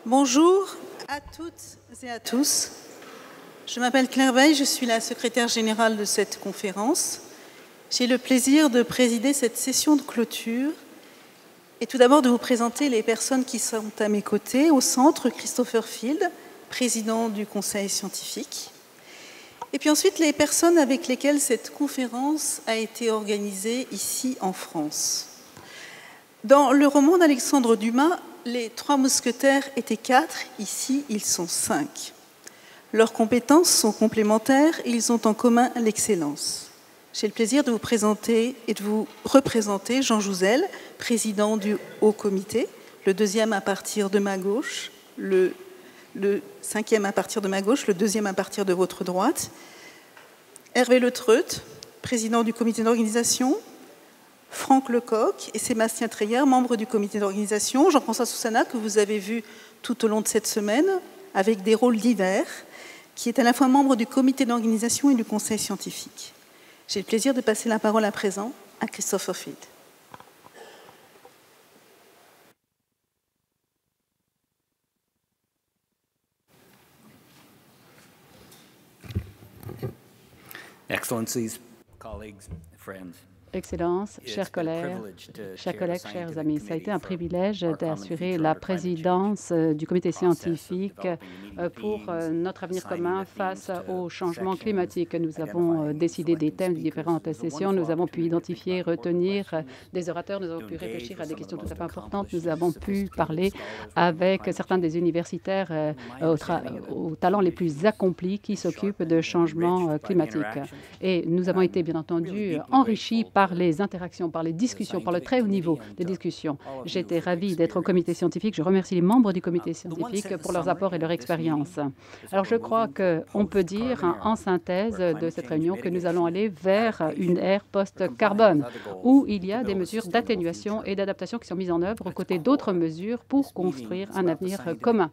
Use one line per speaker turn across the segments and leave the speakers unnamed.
Bonjour à toutes et à tous. Je m'appelle Claire Veil, je suis la secrétaire générale de cette conférence. J'ai le plaisir de présider cette session de clôture et tout d'abord de vous présenter les personnes qui sont à mes côtés. Au centre, Christopher Field, président du Conseil scientifique. Et puis ensuite, les personnes avec lesquelles cette conférence a été organisée ici en France. Dans le roman d'Alexandre Dumas, les 3 mousquetaires étaient 4, ici ils sont 5. Leurs compétences sont complémentaires et ils ont en commun l'excellence. J'ai le plaisir de vous présenter et de vous représenter Jean Jouzel, président du Haut Comité, le deuxième à partir de ma gauche, le 5e à partir de ma gauche, le 2e à partir de votre droite, Hervé Letreut, président du comité d'organisation, Franck Lecoq et Sébastien Treyer, membres du comité d'organisation, Jean-François Soussana, que vous avez vu tout au long de cette semaine, avec des rôles divers, qui est à la fois membre du comité d'organisation et du conseil scientifique. J'ai le plaisir de passer la parole à présent à Christopher Field.
Excellencies, colleagues, friends.
Excellences, chers collègues, chers amis, ça a été un privilège d'assurer la présidence du comité scientifique pour notre avenir commun face au changement climatique. Nous avons décidé des thèmes de différentes sessions, nous avons pu identifier, retenir des orateurs, nous avons pu réfléchir à des questions tout à fait importantes, nous avons pu parler avec certains des universitaires aux talents les plus accomplis qui s'occupent de changement climatique. Et nous avons été bien entendu enrichis par les interactions, par les discussions, par le très haut niveau des discussions. J'étais ravie d'être au comité scientifique. Je remercie les membres du comité scientifique pour leurs apports et leur expérience. Alors, je crois qu'on peut dire, en synthèse de cette réunion, que nous allons aller vers une ère post-carbone, où il y a des mesures d'atténuation et d'adaptation qui sont mises en œuvre aux côtés d'autres mesures pour construire un avenir commun.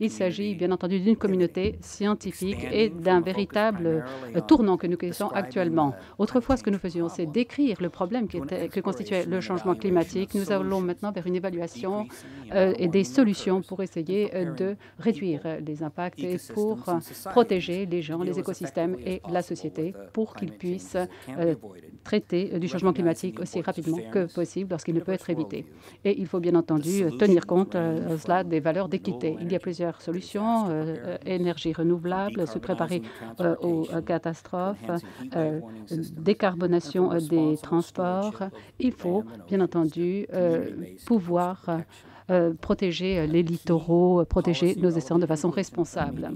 Il s'agit bien entendu d'une communauté scientifique et d'un véritable tournant que nous connaissons actuellement. Autrefois, ce que nous faisions, c'est décrire le problème que constituait le changement climatique. Nous allons maintenant vers une évaluation et des solutions pour essayer de réduire les impacts et pour protéger les gens, les écosystèmes et la société pour qu'ils puissent traiter du changement climatique aussi rapidement que possible lorsqu'il ne peut être évité. Et il faut bien entendu tenir compte cela des valeurs d'équité. Il y a plusieurs solutions, énergie renouvelable, se préparer aux catastrophes, décarbonation des transports. Il faut bien entendu pouvoir protéger les littoraux, protéger nos océans de façon responsable.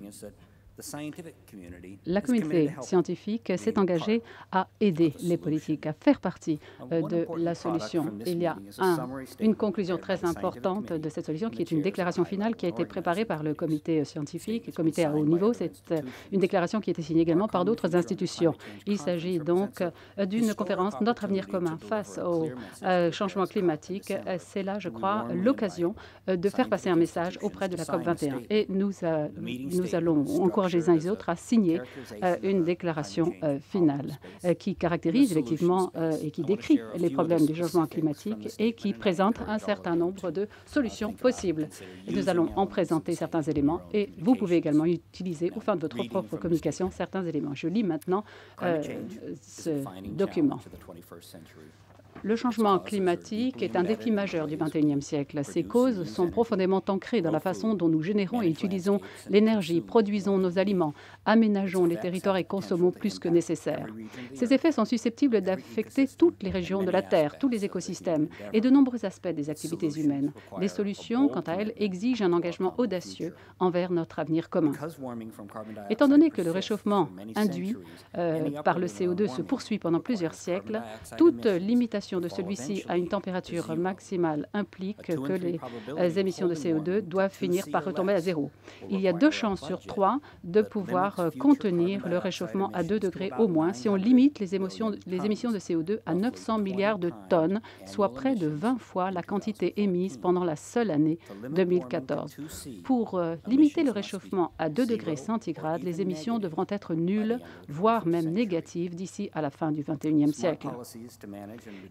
La communauté scientifique s'est engagée à aider les politiques, à faire partie de la solution. Il y a une conclusion très importante de cette solution qui est une déclaration finale qui a été préparée par le comité scientifique, le comité à haut niveau. C'est une déclaration qui a été signée également par d'autres institutions. Il s'agit donc d'une conférence Notre avenir commun face au changement climatique. C'est là, je crois, l'occasion de faire passer un message auprès de la COP21. Et nous allons encourager les uns et les autres à signer une déclaration finale qui caractérise effectivement et qui décrit les problèmes du changement climatique et qui présente un certain nombre de solutions possibles. Nous allons en présenter certains éléments et vous pouvez également utiliser au fin de votre propre communication certains éléments. Je lis maintenant ce document. Le changement climatique est un défi majeur du XXIe siècle. Ses causes sont profondément ancrées dans la façon dont nous générons et utilisons l'énergie, produisons nos aliments, aménageons les territoires et consommons plus que nécessaire. Ces effets sont susceptibles d'affecter toutes les régions de la Terre, tous les écosystèmes et de nombreux aspects des activités humaines. Les solutions, quant à elles, exigent un engagement audacieux envers notre avenir commun. Étant donné que le réchauffement induit par le CO2 se poursuit pendant plusieurs siècles, toute limitation de celui-ci à une température maximale implique que les émissions de CO2 doivent finir par retomber à zéro. Il y a 2 chances sur 3 de pouvoir contenir le réchauffement à 2 degrés au moins si on limite les émissions de CO2 à 900 milliards de tonnes, soit près de 20 fois la quantité émise pendant la seule année 2014. Pour limiter le réchauffement à 2 degrés centigrades, les émissions devront être nulles, voire même négatives d'ici à la fin du XXIe siècle.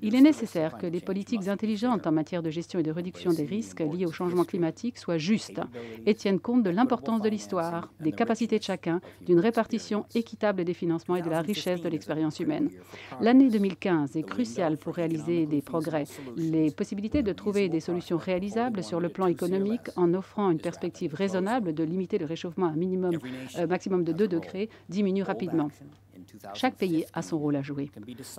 Il Il est nécessaire que les politiques intelligentes en matière de gestion et de réduction des risques liés au changement climatique soient justes et tiennent compte de l'importance de l'histoire, des capacités de chacun, d'une répartition équitable des financements et de la richesse de l'expérience humaine. L'année 2015 est cruciale pour réaliser des progrès. Les possibilités de trouver des solutions réalisables sur le plan économique en offrant une perspective raisonnable de limiter le réchauffement à un maximum de 2 degrés diminuent rapidement. Chaque pays a son rôle à jouer.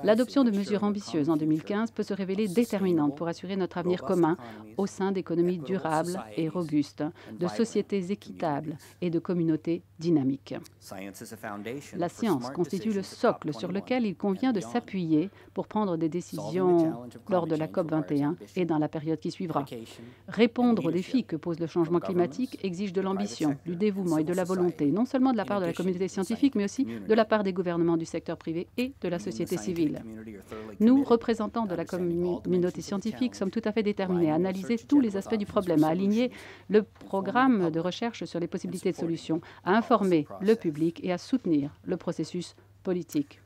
L'adoption de mesures ambitieuses en 2015 peut se révéler déterminante pour assurer notre avenir commun au sein d'économies durables et robustes, de sociétés équitables et de communautés dynamiques. La science constitue le socle sur lequel il convient de s'appuyer pour prendre des décisions lors de la COP21 et dans la période qui suivra. Répondre aux défis que pose le changement climatique exige de l'ambition, du dévouement et de la volonté, non seulement de la part de la communauté scientifique, mais aussi de la part des gouvernements du secteur privé et de la société civile. Nous, représentants de la communauté scientifique, sommes tout à fait déterminés à analyser tous les aspects du problème, à aligner le programme de recherche sur les possibilités de solutions, à informer le public et à soutenir le processus politique.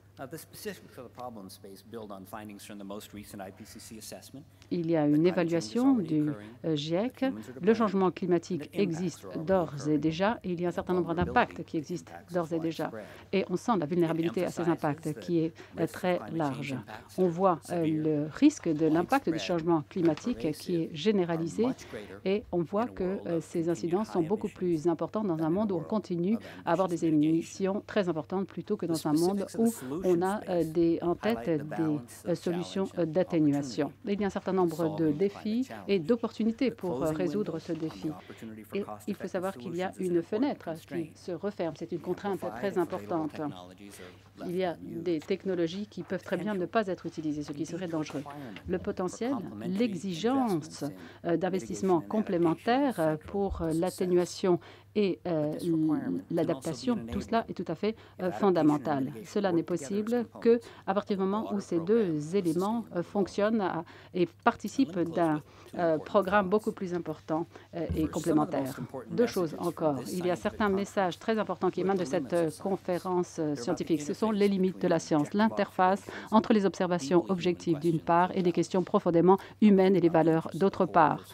Il y a une évaluation du GIEC. Le changement climatique existe d'ores et déjà et il y a un certain nombre d'impacts qui existent d'ores et déjà. Et on sent la vulnérabilité à ces impacts qui est très large. On voit le risque de l'impact du changement climatique qui est généralisé et on voit que ces incidences sont beaucoup plus importantes dans un monde où on continue à avoir des émissions très importantes plutôt que dans un monde où on a en tête des solutions d'atténuation. Il y a un certain nombre de défis et d'opportunités pour résoudre ce défi. Et il faut savoir qu'il y a une fenêtre qui se referme. C'est une contrainte très importante. Il y a des technologies qui peuvent très bien ne pas être utilisées, ce qui serait dangereux. Le potentiel, l'exigence d'investissements complémentaires pour l'atténuation et l'adaptation, tout cela est tout à fait fondamental. Cela n'est possible qu'à partir du moment où ces 2 éléments fonctionnent et participent d'un programme beaucoup plus important et complémentaire. 2 choses encore. Il y a certains messages très importants qui émanent de cette conférence scientifique. Ce sont les limites de la science, l'interface entre les observations objectives d'une part et les questions profondément humaines et les valeurs d'autre part.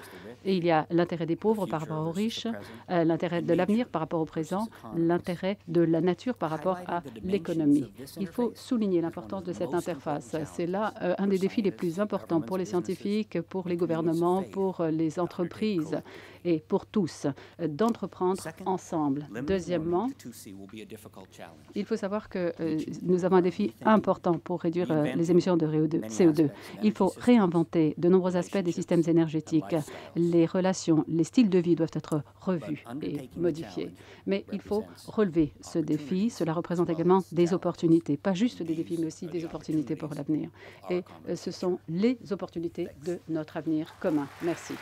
Et il y a l'intérêt des pauvres par rapport aux riches, l'intérêt de l'avenir par rapport au présent, l'intérêt de la nature par rapport à l'économie. Il faut souligner l'importance de cette interface. C'est là un des défis les plus importants pour les scientifiques, pour les gouvernements, pour les entreprises et pour tous, d'entreprendre ensemble. Deuxièmement, il faut savoir que nous avons un défi important pour réduire les émissions de CO2. Il faut réinventer de nombreux aspects des systèmes énergétiques. Les relations, les styles de vie doivent être revus et modifiés. Mais il faut relever ce défi. Cela représente également des opportunités, pas juste des défis, mais aussi des opportunités pour l'avenir. Et ce sont les opportunités de notre avenir commun. Merci.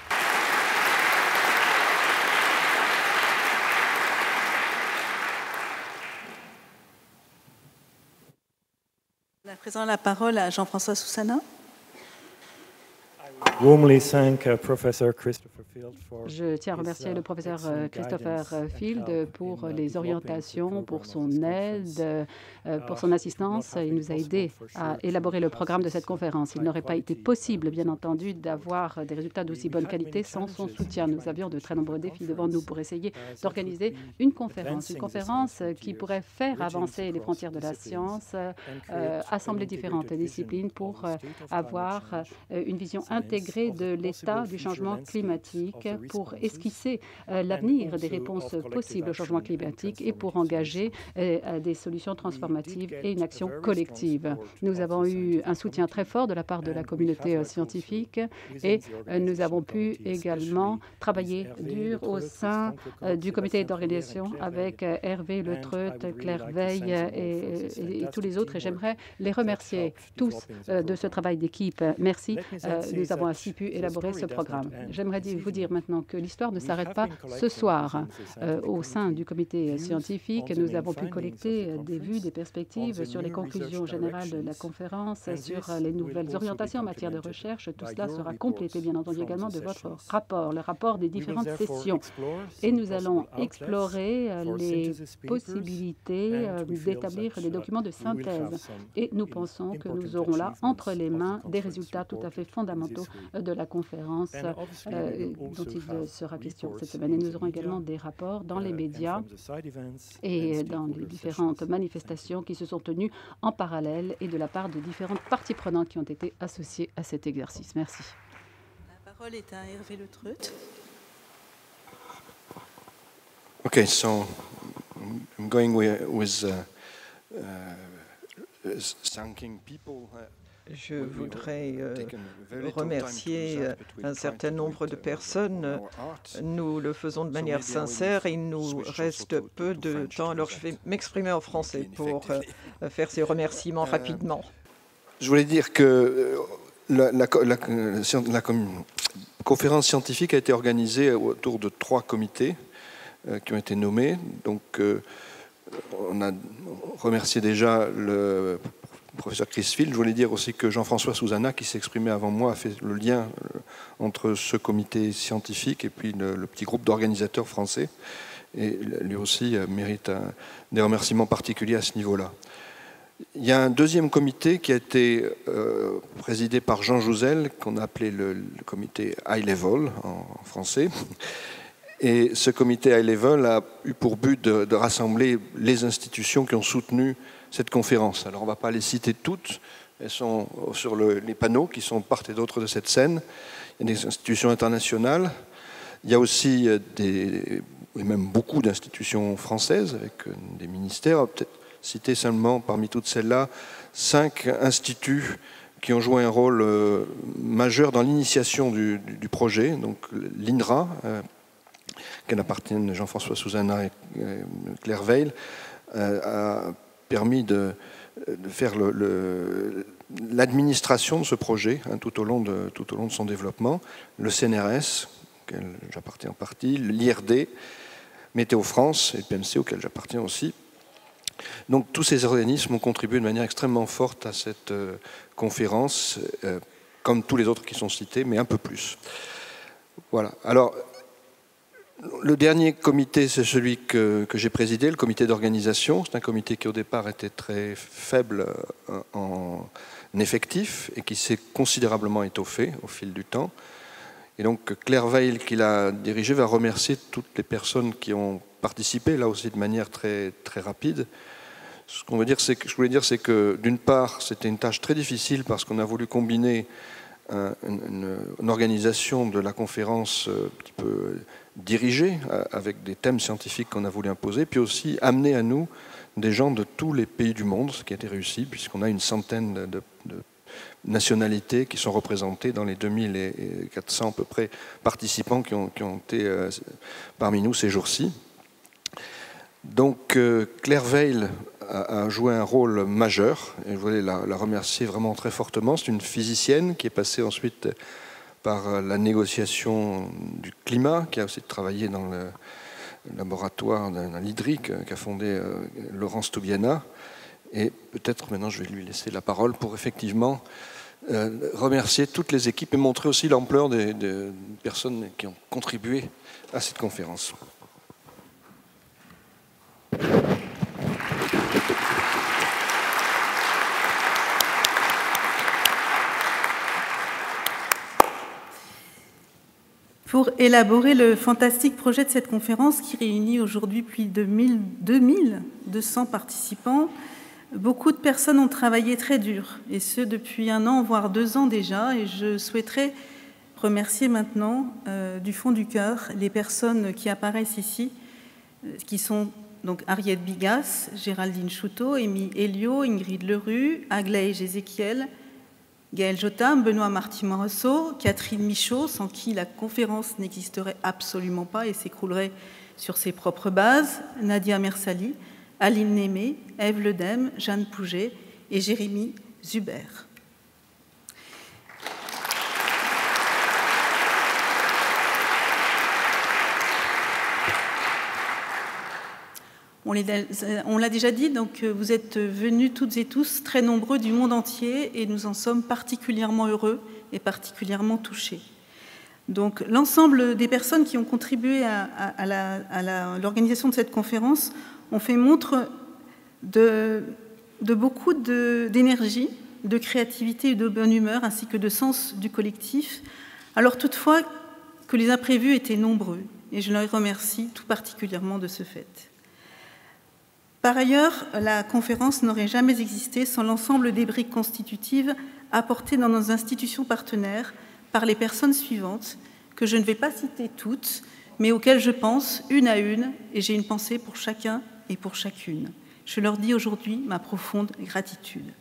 À présent, la parole à Jean-François Soussana.
Je tiens à remercier le professeur Christopher Field pour les orientations, pour son aide, pour son assistance. Il nous a aidés à élaborer le programme de cette conférence. Il n'aurait pas été possible, bien entendu, d'avoir des résultats d'aussi bonne qualité sans son soutien. Nous avions de très nombreux défis devant nous pour essayer d'organiser une conférence qui pourrait faire avancer les frontières de la science, assembler différentes disciplines pour avoir une vision intégrée de l'état du changement climatique, pour esquisser l'avenir des réponses possibles au changement climatique et pour engager des solutions transformatives et une action collective. Nous avons eu un soutien très fort de la part de la communauté scientifique et nous avons pu également travailler dur au sein du comité d'organisation avec Hervé Le Treut, Claire Veil et tous les autres. Et j'aimerais les remercier tous de ce travail d'équipe. Merci. Nous avons ainsi pu élaborer ce programme. J'aimerais vous dire maintenant que l'histoire ne s'arrête pas ce soir. Au sein du comité scientifique, nous avons pu collecter des vues, des perspectives sur les conclusions générales de la conférence, sur les nouvelles orientations en matière de recherche. Tout cela sera complété, bien entendu, également de votre rapport, le rapport des différentes sessions. Et nous allons explorer les possibilités d'établir des documents de synthèse. Et nous pensons que nous aurons là, entre les mains, des résultats tout à fait fondamentaux de la conférence dont il sera question cette semaine. Et nous aurons également des rapports dans les médias et dans les différentes manifestations qui se sont tenues en parallèle et de la part de différentes parties prenantes qui ont été associées à cet exercice. Merci.
La parole est à Hervé Le Treut.
Okay, so I'm going with thanking people.
Je voudrais remercier un certain nombre de personnes. Nous le faisons de manière sincère et il nous reste peu de temps. Alors je vais m'exprimer en français pour faire ces remerciements rapidement.
Je voulais dire que la conférence scientifique a été organisée autour de 3 comités qui ont été nommés. Donc, on a remercié déjà le professeur Chris Field. Je voulais dire aussi que Jean-François Souzana, qui s'est exprimé avant moi, a fait le lien entre ce comité scientifique et puis le petit groupe d'organisateurs français. Et lui aussi mérite des remerciements particuliers à ce niveau-là. Il y a un deuxième comité qui a été présidé par Jean Jouzel, qu'on a appelé le comité High Level en français. Et ce comité High Level a eu pour but de rassembler les institutions qui ont soutenu cette conférence. Alors on ne va pas les citer toutes, elles sont sur les panneaux qui sont de part et d'autre de cette scène. Il y a des institutions internationales, il y a aussi et même beaucoup d'institutions françaises avec des ministères. Peut-être citer seulement parmi toutes celles-là 5 instituts qui ont joué un rôle majeur dans l'initiation du projet. Donc l'INRA, qu'elle appartienne Jean-François Souzana et Claire Veil, a permis de faire l'administration de ce projet tout au long de son développement. Le CNRS, auquel j'appartiens en partie, l'IRD, Météo France et le PMC, auquel j'appartiens aussi. Donc tous ces organismes ont contribué de manière extrêmement forte à cette conférence, comme tous les autres qui sont cités, mais un peu plus. Voilà. Alors, le dernier comité, c'est celui que j'ai présidé, le comité d'organisation. C'est un comité qui, au départ, était très faible en effectif et qui s'est considérablement étoffé au fil du temps. Et donc, Claire Veil, qui l'a dirigé, va remercier toutes les personnes qui ont participé, là aussi de manière très, très rapide. Ce je voulais dire, c'est que, d'une part, c'était une tâche très difficile parce qu'on a voulu combiner une organisation de la conférence un petit peu dirigée, avec des thèmes scientifiques qu'on a voulu imposer, puis aussi amener à nous des gens de tous les pays du monde, ce qui a été réussi, puisqu'on a une centaine de nationalités qui sont représentées dans les 2400 à peu près participants qui ont été parmi nous ces jours-ci. Donc Claire Veil a joué un rôle majeur, et je voulais la remercier vraiment très fortement. C'est une physicienne qui est passée ensuite par la négociation du climat, qui a aussi travaillé dans le laboratoire d'un l'IDRI qu'a fondé Laurence Toubiana. Et peut-être maintenant je vais lui laisser la parole pour effectivement remercier toutes les équipes et montrer aussi l'ampleur des personnes qui ont contribué à cette conférence.
Pour élaborer le fantastique projet de cette conférence qui réunit aujourd'hui plus de 2200 participants, beaucoup de personnes ont travaillé très dur, et ce depuis 1 an, voire 2 ans déjà, et je souhaiterais remercier maintenant du fond du cœur les personnes qui apparaissent ici, qui sont donc Ariette Bigas, Géraldine Chouteau, Amy Elio, Ingrid Lerue, Aglaé Jézéchiel, Gaël Jotam, Benoît Marty-Moreau, Catherine Michaud, sans qui la conférence n'existerait absolument pas et s'écroulerait sur ses propres bases, Nadia Mersali, Aline Némé, Ève Ledem, Jeanne Pouget et Jérémy Zuber. On l'a déjà dit, donc vous êtes venus toutes et tous très nombreux du monde entier et nous en sommes particulièrement heureux et particulièrement touchés. Donc l'ensemble des personnes qui ont contribué à l'organisation de cette conférence ont fait montre de beaucoup d'énergie, de créativité et de bonne humeur, ainsi que de sens du collectif, alors toutefois que les imprévus étaient nombreux, et je les remercie tout particulièrement de ce fait. Par ailleurs, la conférence n'aurait jamais existé sans l'ensemble des briques constitutives apportées dans nos institutions partenaires par les personnes suivantes, que je ne vais pas citer toutes, mais auxquelles je pense une à une, et j'ai une pensée pour chacun et pour chacune. Je leur dis aujourd'hui ma profonde gratitude.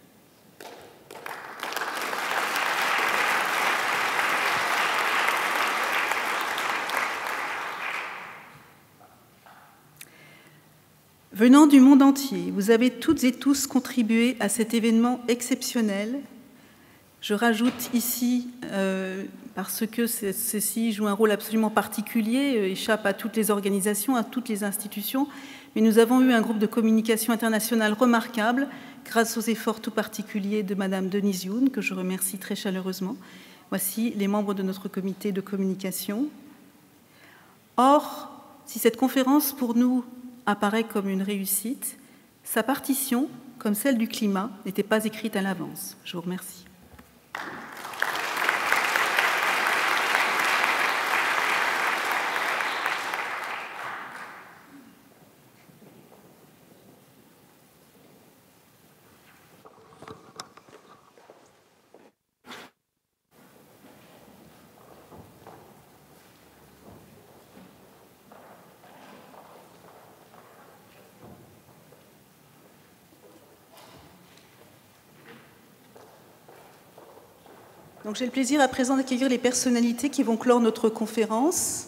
Venant du monde entier, vous avez toutes et tous contribué à cet événement exceptionnel. Je rajoute ici, parce que ceci joue un rôle absolument particulier, échappe à toutes les organisations, à toutes les institutions, mais nous avons eu un groupe de communication internationale remarquable grâce aux efforts tout particuliers de Madame Denise Youn, que je remercie très chaleureusement. Voici les membres de notre comité de communication. Or, si cette conférence pour nous apparaît comme une réussite, sa partition, comme celle du climat, n'était pas écrite à l'avance. Je vous remercie. Donc j'ai le plaisir à présent d'accueillir les personnalités qui vont clore notre conférence.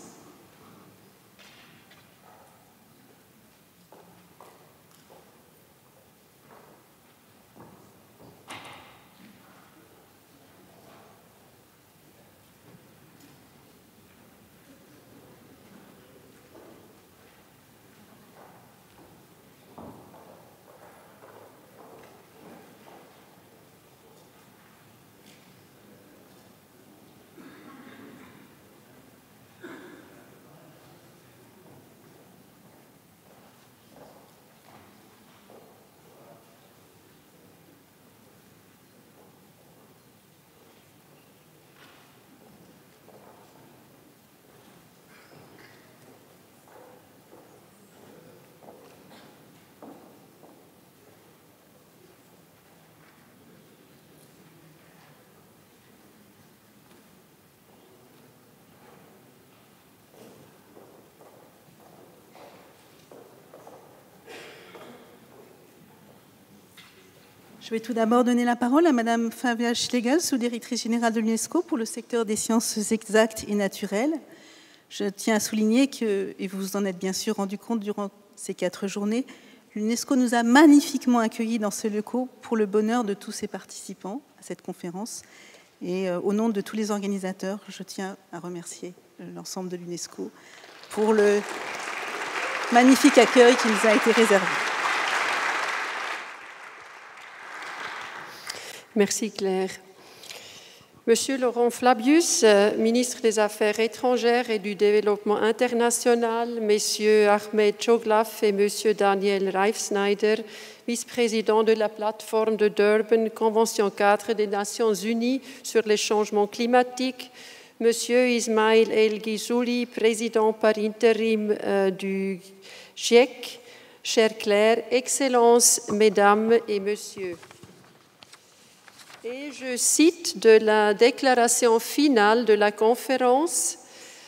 Je vais tout d'abord donner la parole à Madame Fabia Schlegel, sous-directrice générale de l'UNESCO pour le secteur des sciences exactes et naturelles. Je tiens à souligner que, et vous vous en êtes bien sûr rendu compte durant ces 4 journées, l'UNESCO nous a magnifiquement accueillis dans ce locaux pour le bonheur de tous ses participants à cette conférence. Et au nom de tous les organisateurs, je tiens à remercier l'ensemble de l'UNESCO pour le magnifique accueil qui nous a été réservé.
Merci Claire. Monsieur Laurent Fabius, ministre des Affaires étrangères et du Développement international, Messieurs Ahmed Choglaf et Monsieur Daniel Reifsnyder, vice-président de la plateforme de Durban, Convention 4 des Nations Unies sur les changements climatiques, Monsieur Ismail El Ghizouli, président par intérim du GIEC, chère Claire, Excellences, Mesdames et Messieurs. Et je cite de la déclaration finale de la conférence,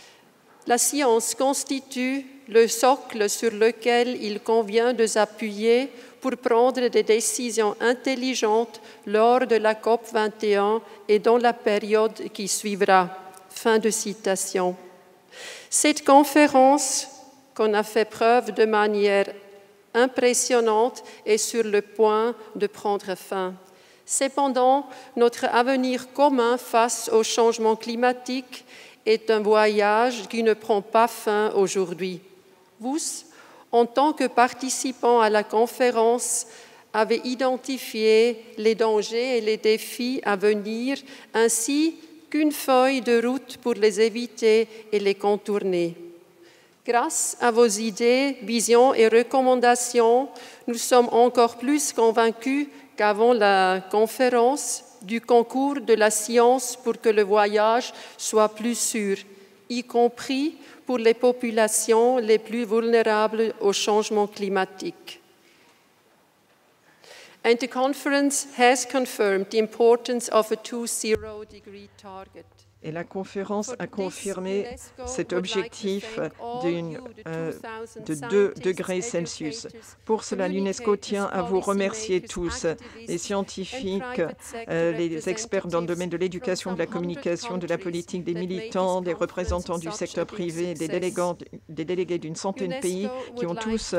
« La science constitue le socle sur lequel il convient de s'appuyer pour prendre des décisions intelligentes lors de la COP21 et dans la période qui suivra. » Fin de citation. Cette conférence, qu'on a fait preuve de manière impressionnante, est sur le point de prendre fin. Cependant, notre avenir commun face au changement climatique est un voyage qui ne prend pas fin aujourd'hui. Vous, en tant que participant à la conférence, avait identifié les dangers et les défis à venir, ainsi qu'une feuille de route pour les éviter et les contourner. Grâce à vos idées, visions et recommandations, nous sommes encore plus convaincus qu'avant la conférence du concours de la science pour que le voyage soit plus sûr, y compris pour les populations les plus vulnérables au changement climatique. And the conference has confirmed the importance of a 2.0-degree target.
Et la conférence a confirmé cet objectif de 2 degrés Celsius. Pour cela, l'UNESCO tient à vous remercier tous, les scientifiques, les experts dans le domaine de l'éducation, de la communication, de la politique, des militants, des représentants du secteur privé, des délégués d'une centaine de pays qui ont tous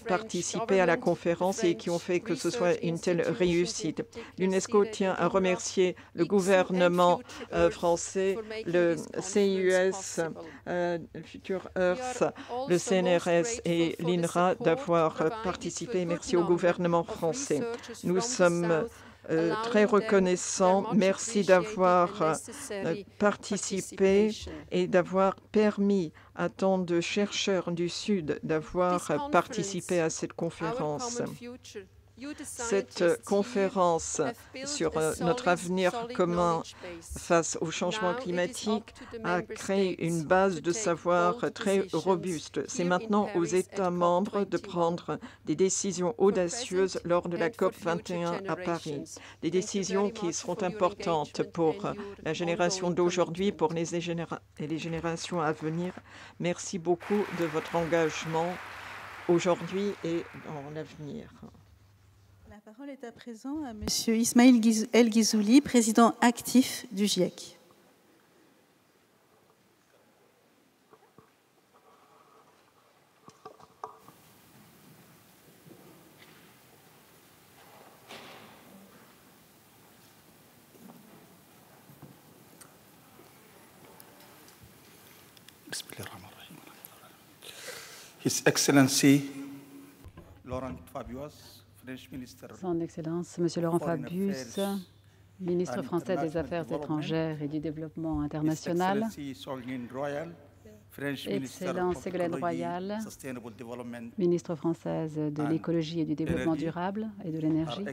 participé à la conférence et qui ont fait que ce soit une telle réussite. L'UNESCO tient à remercier le gouvernement français, le CIUS, Future Earth, le CNRS et l'INRA d'avoir participé. Merci au gouvernement français. Nous sommes très reconnaissants. Merci d'avoir participé et d'avoir permis à tant de chercheurs du Sud d'avoir participé à cette conférence. Cette conférence sur notre avenir commun face au changement climatique a créé une base de savoir très robuste. C'est maintenant aux États membres de prendre des décisions audacieuses lors de la COP21 à Paris. Des décisions qui seront importantes pour la génération d'aujourd'hui, pour les générations à venir. Merci beaucoup de votre engagement aujourd'hui et dans l'avenir.
La parole est à présent à M. Ismail El Ghizouli, président actif du GIEC.
His Excellency Laurent Fabius,
Son Excellence, Monsieur Laurent Fabius, ministre français des Affaires étrangères et du Développement international, Excellence Ségolène Royal, ministre française de l'écologie et du développement durable et de l'énergie,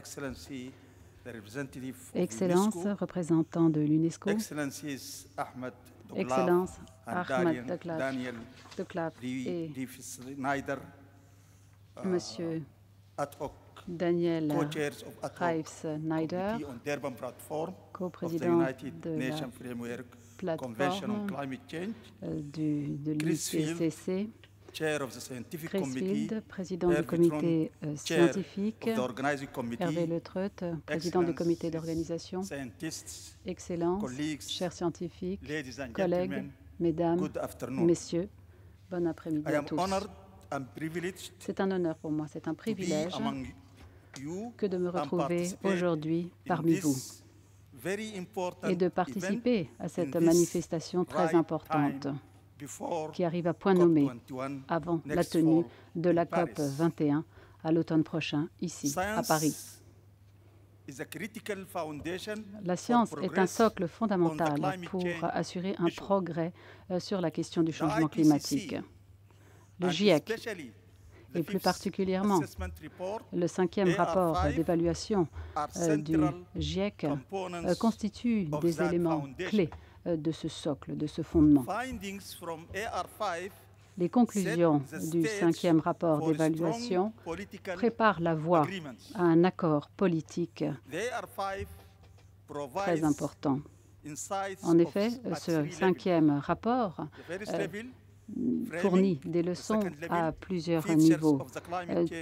Excellence, représentant de l'UNESCO, Excellence Ahmed Deklaf et Monsieur Daniel Reif-Snyder, co-président de la plateforme de l'IPCC, Chris Field, président du comité scientifique, Hervé Le Treut, président du comité d'organisation, Excellences, chers scientifiques, collègues, mesdames, messieurs, bon après-midi à tous. C'est un honneur pour moi, c'est un privilège que de me retrouver aujourd'hui parmi vous et de participer à cette manifestation très importante qui arrive à point nommé avant la tenue de la COP 21 à l'automne prochain, ici, à Paris. La science est un socle fondamental pour assurer un progrès sur la question du changement climatique. Le GIEC, et plus particulièrement le 5e rapport d'évaluation du GIEC, constitue des éléments clés de ce socle, de ce fondement. Les conclusions du 5e rapport d'évaluation préparent la voie à un accord politique très important. En effet, ce 5e rapport fournit des leçons à plusieurs niveaux.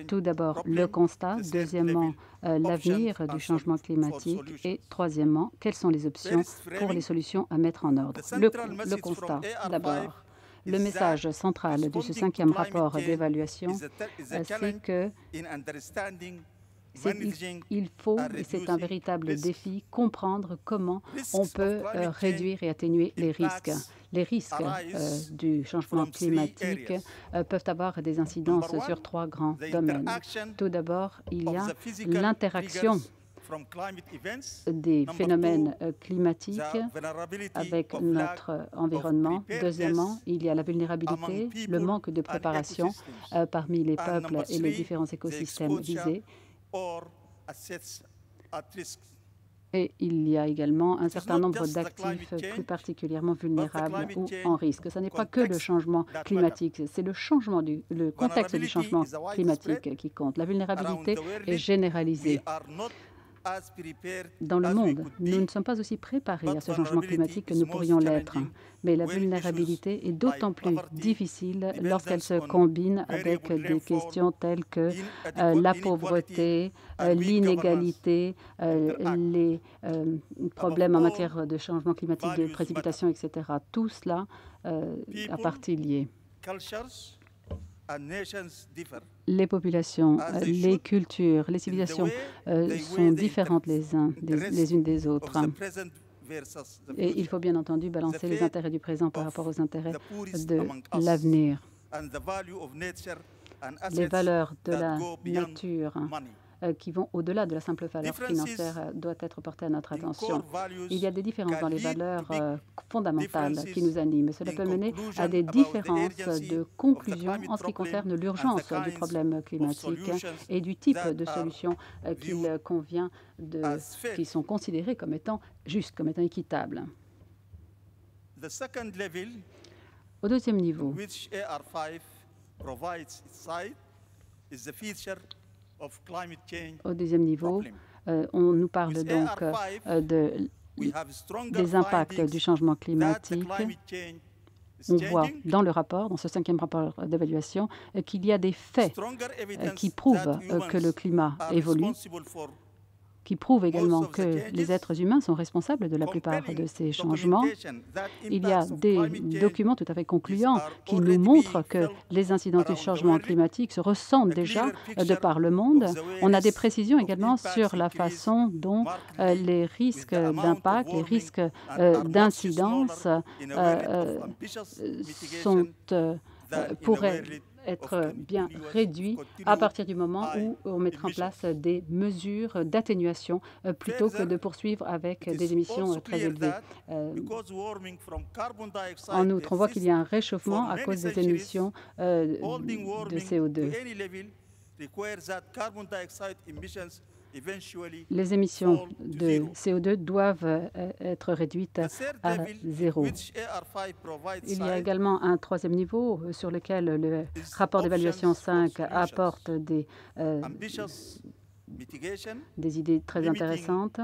Tout d'abord, le constat. Deuxièmement, l'avenir du changement climatique. Et troisièmement, quelles sont les options pour les solutions à mettre en ordre. Le constat, d'abord. Le message central de ce 5e rapport d'évaluation, c'est que il faut, et c'est un véritable défi, comprendre comment on peut réduire et atténuer les risques. Les risques du changement climatique peuvent avoir des incidences sur 3 grands domaines. Tout d'abord, il y a l'interaction des phénomènes climatiques avec notre environnement. Deuxièmement, il y a la vulnérabilité, le manque de préparation parmi les peuples et les différents écosystèmes visés. Et il y a également un certain nombre d'actifs plus particulièrement vulnérables ou en risque. Ce n'est pas que le changement climatique, c'est le contexte du changement climatique qui compte. La vulnérabilité est généralisée. Dans le monde, nous ne sommes pas aussi préparés à ce changement climatique que nous pourrions l'être. Mais la vulnérabilité est d'autant plus difficile lorsqu'elle se combine avec des questions telles que la pauvreté, l'inégalité, les problèmes en matière de changement climatique, de précipitation, etc. Tout cela a partie liée. Les populations, les cultures, les civilisations sont différentes les unes des autres. Et il faut bien entendu balancer les intérêts du présent par rapport aux intérêts de l'avenir. Les valeurs de la nature qui vont au-delà de la simple valeur financière doivent être portées à notre attention. Il y a des différences dans les valeurs fondamentales qui nous animent. Cela peut mener à des différences de conclusion en ce qui concerne l'urgence du problème climatique et du type de solutions qu'il convient qui sont considérées comme étant justes, comme étant équitables. Au deuxième niveau, on nous parle donc des impacts du changement climatique. On voit dans le rapport, dans ce 5e rapport d'évaluation, qu'il y a des faits qui prouvent que le climat évolue, qui prouvent également que les êtres humains sont responsables de la plupart de ces changements. Il y a des documents tout à fait concluants qui nous montrent que les incidents du changement climatique se ressentent déjà de par le monde. On a des précisions également sur la façon dont les risques d'impact, les risques d'incidence pourraient être bien réduit à partir du moment où on mettra en place des mesures d'atténuation plutôt que de poursuivre avec des émissions très élevées. En outre, on voit qu'il y a un réchauffement à cause des émissions de CO2. Les émissions de CO2 doivent être réduites à 0. Il y a également un 3e niveau sur lequel le rapport d'évaluation 5 apporte des idées très intéressantes.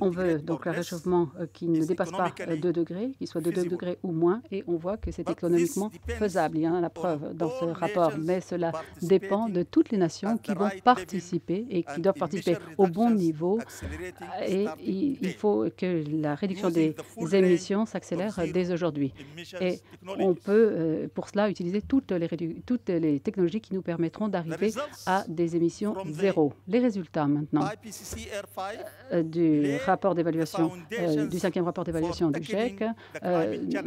On veut donc un réchauffement qui ne dépasse pas 2 degrés, qui soit de 2 degrés ou moins, et on voit que c'est économiquement faisable. Il y en a la preuve dans ce rapport, mais cela dépend de toutes les nations qui vont participer et qui doivent participer au bon niveau. Et il faut que la réduction des émissions s'accélère dès aujourd'hui. Et on peut, pour cela, utiliser toutes les technologies qui nous permettront d'arriver à des émissions zéro. Les résultats maintenant du rapport d'évaluation, du 5e rapport d'évaluation du GIEC,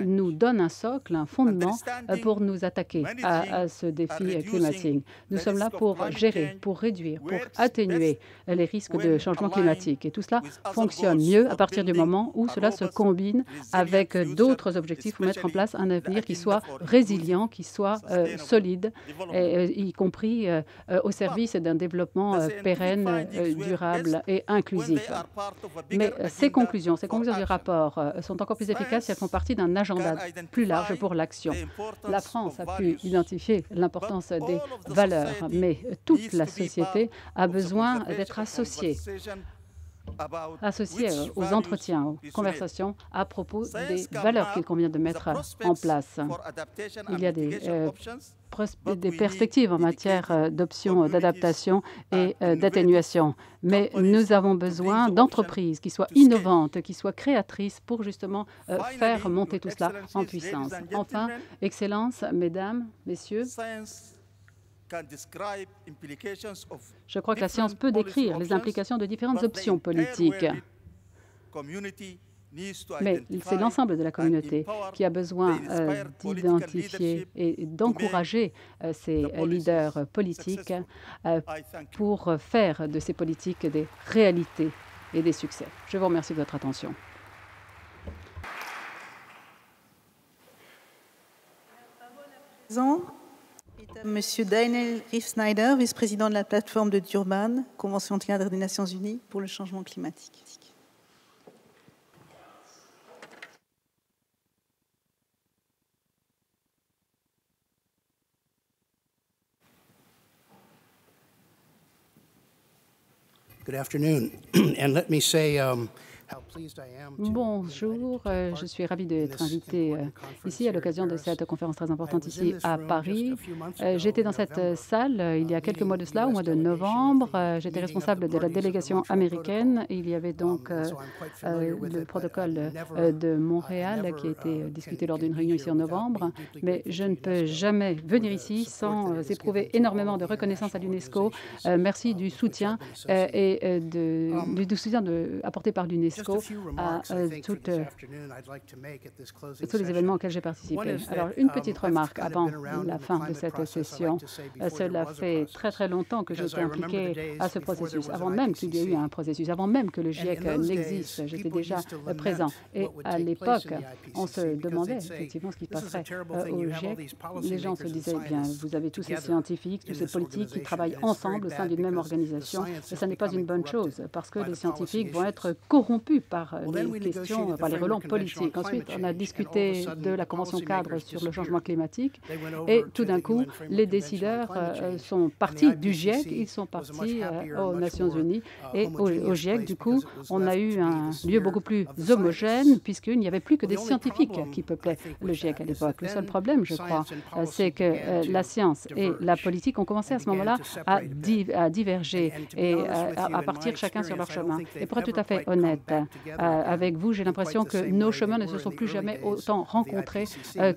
nous donne un socle, un fondement pour nous attaquer à ce défi climatique. Nous sommes là pour gérer, pour réduire, pour atténuer les risques de changement climatique. Et tout cela fonctionne mieux à partir du moment où cela se combine avec d'autres objectifs pour mettre en place un avenir qui soit résilient, qui soit solide, y compris au service d'un développement pérenne, durable et inclusif. Mais ces conclusions du rapport sont encore plus efficaces si elles font partie d'un agenda plus large pour l'action. La France a pu identifier l'importance des valeurs, mais toute la société a besoin d'être associée aux entretiens, aux conversations à propos des valeurs qu'il convient de mettre en place. Il y a des perspectives en matière d'options d'adaptation et d'atténuation. Mais nous avons besoin d'entreprises qui soient innovantes, qui soient créatrices pour justement faire monter tout cela en puissance. Enfin, Excellence, Mesdames, Messieurs, je crois que la science peut décrire les implications de différentes options politiques. Mais c'est l'ensemble de la communauté qui a besoin d'identifier et d'encourager ces leaders politiques pour faire de ces politiques des réalités et des succès. Je vous remercie de votre attention.
Monsieur Daniel Reeve-Snyder, vice-président de la plateforme de Durban, Convention de cadre des Nations Unies pour le changement climatique.
Good afternoon, and let me say
Bonjour, je suis ravie d'être invitée ici à l'occasion de cette conférence très importante ici à Paris. J'étais dans cette salle il y a quelques mois de cela, au mois de novembre. J'étais responsable de la délégation américaine. Il y avait donc le protocole de Montréal qui a été discuté lors d'une réunion ici en novembre. Mais je ne peux jamais venir ici sans éprouver énormément de reconnaissance à l'UNESCO. Merci du soutien et du soutien apporté par l'UNESCO à tous les événements auxquels j'ai participé. Alors, une petite remarque avant la fin de cette session. Cela fait très, très longtemps que j'étais impliqué à ce processus, avant même qu'il y ait eu un processus, avant même que le GIEC n'existe. J'étais déjà présent. Et à l'époque, on se demandait effectivement ce qui passerait au GIEC. Les gens se disaient, bien, vous avez tous ces scientifiques, tous ces politiques qui travaillent ensemble au sein d'une même organisation. Et ça n'est pas une bonne chose, parce que les scientifiques vont être corrompus par les questions, par les relents politiques. Ensuite, on a discuté de la Convention cadre sur le changement climatique et tout d'un coup, les décideurs sont partis du GIEC, ils sont partis aux Nations Unies et au GIEC. Du coup, on a eu un lieu beaucoup plus homogène puisqu'il n'y avait plus que des scientifiques qui peuplaient le GIEC à l'époque. Le seul problème, je crois, c'est que la science et la politique ont commencé à ce moment-là à diverger et à partir chacun sur leur chemin. Et pour être tout à fait honnête, avec vous, j'ai l'impression que nos chemins ne se sont plus jamais autant rencontrés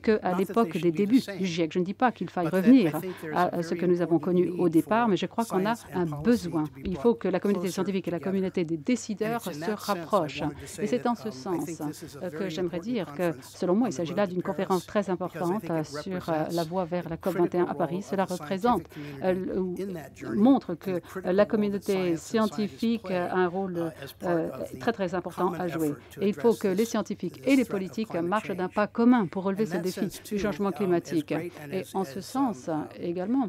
qu'à l'époque des débuts du GIEC. Je ne dis pas qu'il faille revenir à ce que nous avons connu au départ, mais je crois qu'on a un besoin. Il faut que la communauté scientifique et la communauté des décideurs se rapprochent. Et c'est en ce sens que j'aimerais dire que, selon moi, il s'agit là d'une conférence très importante sur la voie vers la COP21 à Paris. Cela représente, montre que la communauté scientifique a un rôle très important à jouer. Et il faut que les scientifiques et les politiques marchent d'un pas commun pour relever ce défi du changement climatique. Et en ce sens également,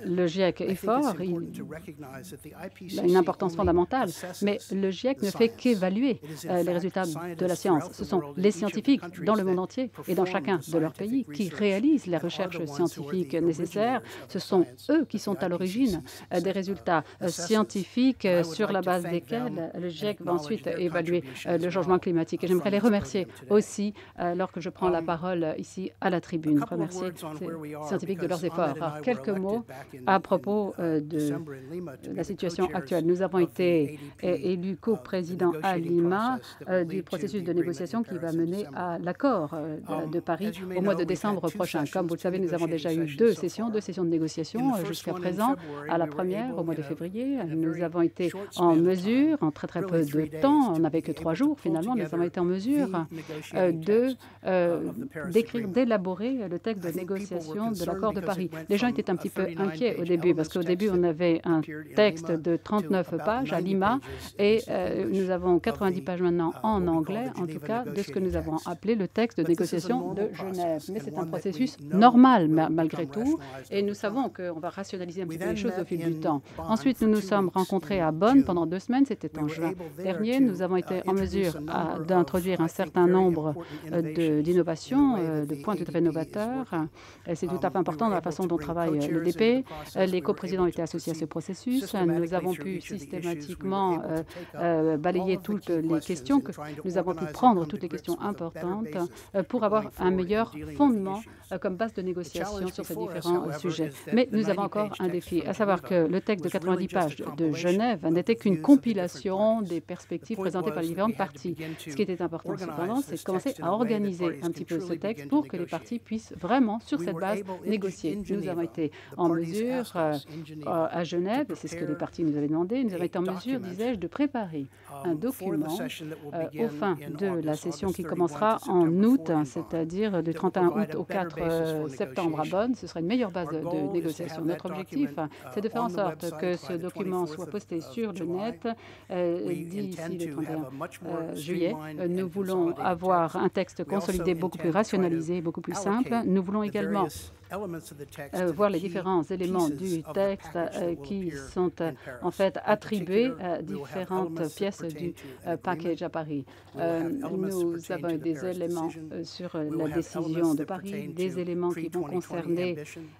le GIEC est fort, il a une importance fondamentale, mais le GIEC ne fait qu'évaluer les résultats de la science. Ce sont les scientifiques dans le monde entier et dans chacun de leurs pays qui réalisent la recherche scientifique nécessaire. Ce sont eux qui sont à l'origine des résultats scientifiques sur la base desquels le GIEC va ensuite évaluer le changement climatique. Et j'aimerais les remercier aussi alors que je prends la parole ici à la tribune. Remercier ces scientifiques de leurs efforts. Alors, quelques mots à propos de la situation actuelle. Nous avons été élus co-présidents à Lima du processus de négociation qui va mener à l'accord de Paris au mois de décembre prochain. Comme vous le savez, nous avons déjà eu deux sessions de négociation jusqu'à présent. À la première, au mois de février, nous avons été en mesure, en très peu de temps, on n'avait que 3 jours finalement, nous avons été en mesure d'écrire, d'élaborer le texte de négociation de l'accord de Paris. Les gens étaient un petit peu inquiets au début, parce qu'au début, on avait un texte de 39 pages à Lima, et nous avons 90 pages maintenant en anglais, en tout cas, de ce que nous avons appelé le texte de négociation de Genève. Mais c'est un processus normal, malgré tout, et nous savons qu'on va rationaliser un petit peu les choses au fil du temps. Ensuite, nous nous sommes rencontrés à Bonn pendant 2 semaines, c'était en juin dernier. Nous avons été en mesure d'introduire un certain nombre d'innovations, de points tout à fait novateurs. C'est tout à fait important dans la façon dont travaille l'EDP. Les coprésidents étaient associés à ce processus. Nous avons pu systématiquement balayer toutes les questions, nous avons pu prendre toutes les questions importantes pour avoir un meilleur fondement comme base de négociation sur ces différents sujets. Mais nous avons encore un défi, à savoir que le texte de 90 pages de Genève n'était qu'une compilation des perspectives présentées par les différentes parties. Ce qui était important cependant, c'est de commencer à organiser un petit peu ce texte pour que les parties puissent vraiment, sur cette base, négocier. Nous avons été en mesure, à Genève, et c'est ce que les partis nous avaient demandé, nous avons été en mesure, disais-je, de préparer un document aux fins de la session qui commencera en août, c'est-à-dire du 31 août au 4 septembre à Bonn. Ce sera une meilleure base de négociation. Notre objectif, c'est de faire en sorte que ce document soit posté sur le net d'ici le 31 juillet. Nous voulons avoir un texte consolidé beaucoup plus rationalisé, beaucoup plus simple. Nous voulons également voir les différents éléments du texte qui sont en fait attribués à différentes pièces du package à Paris. Nous avons des éléments sur la décision de Paris, des éléments qui vont concerner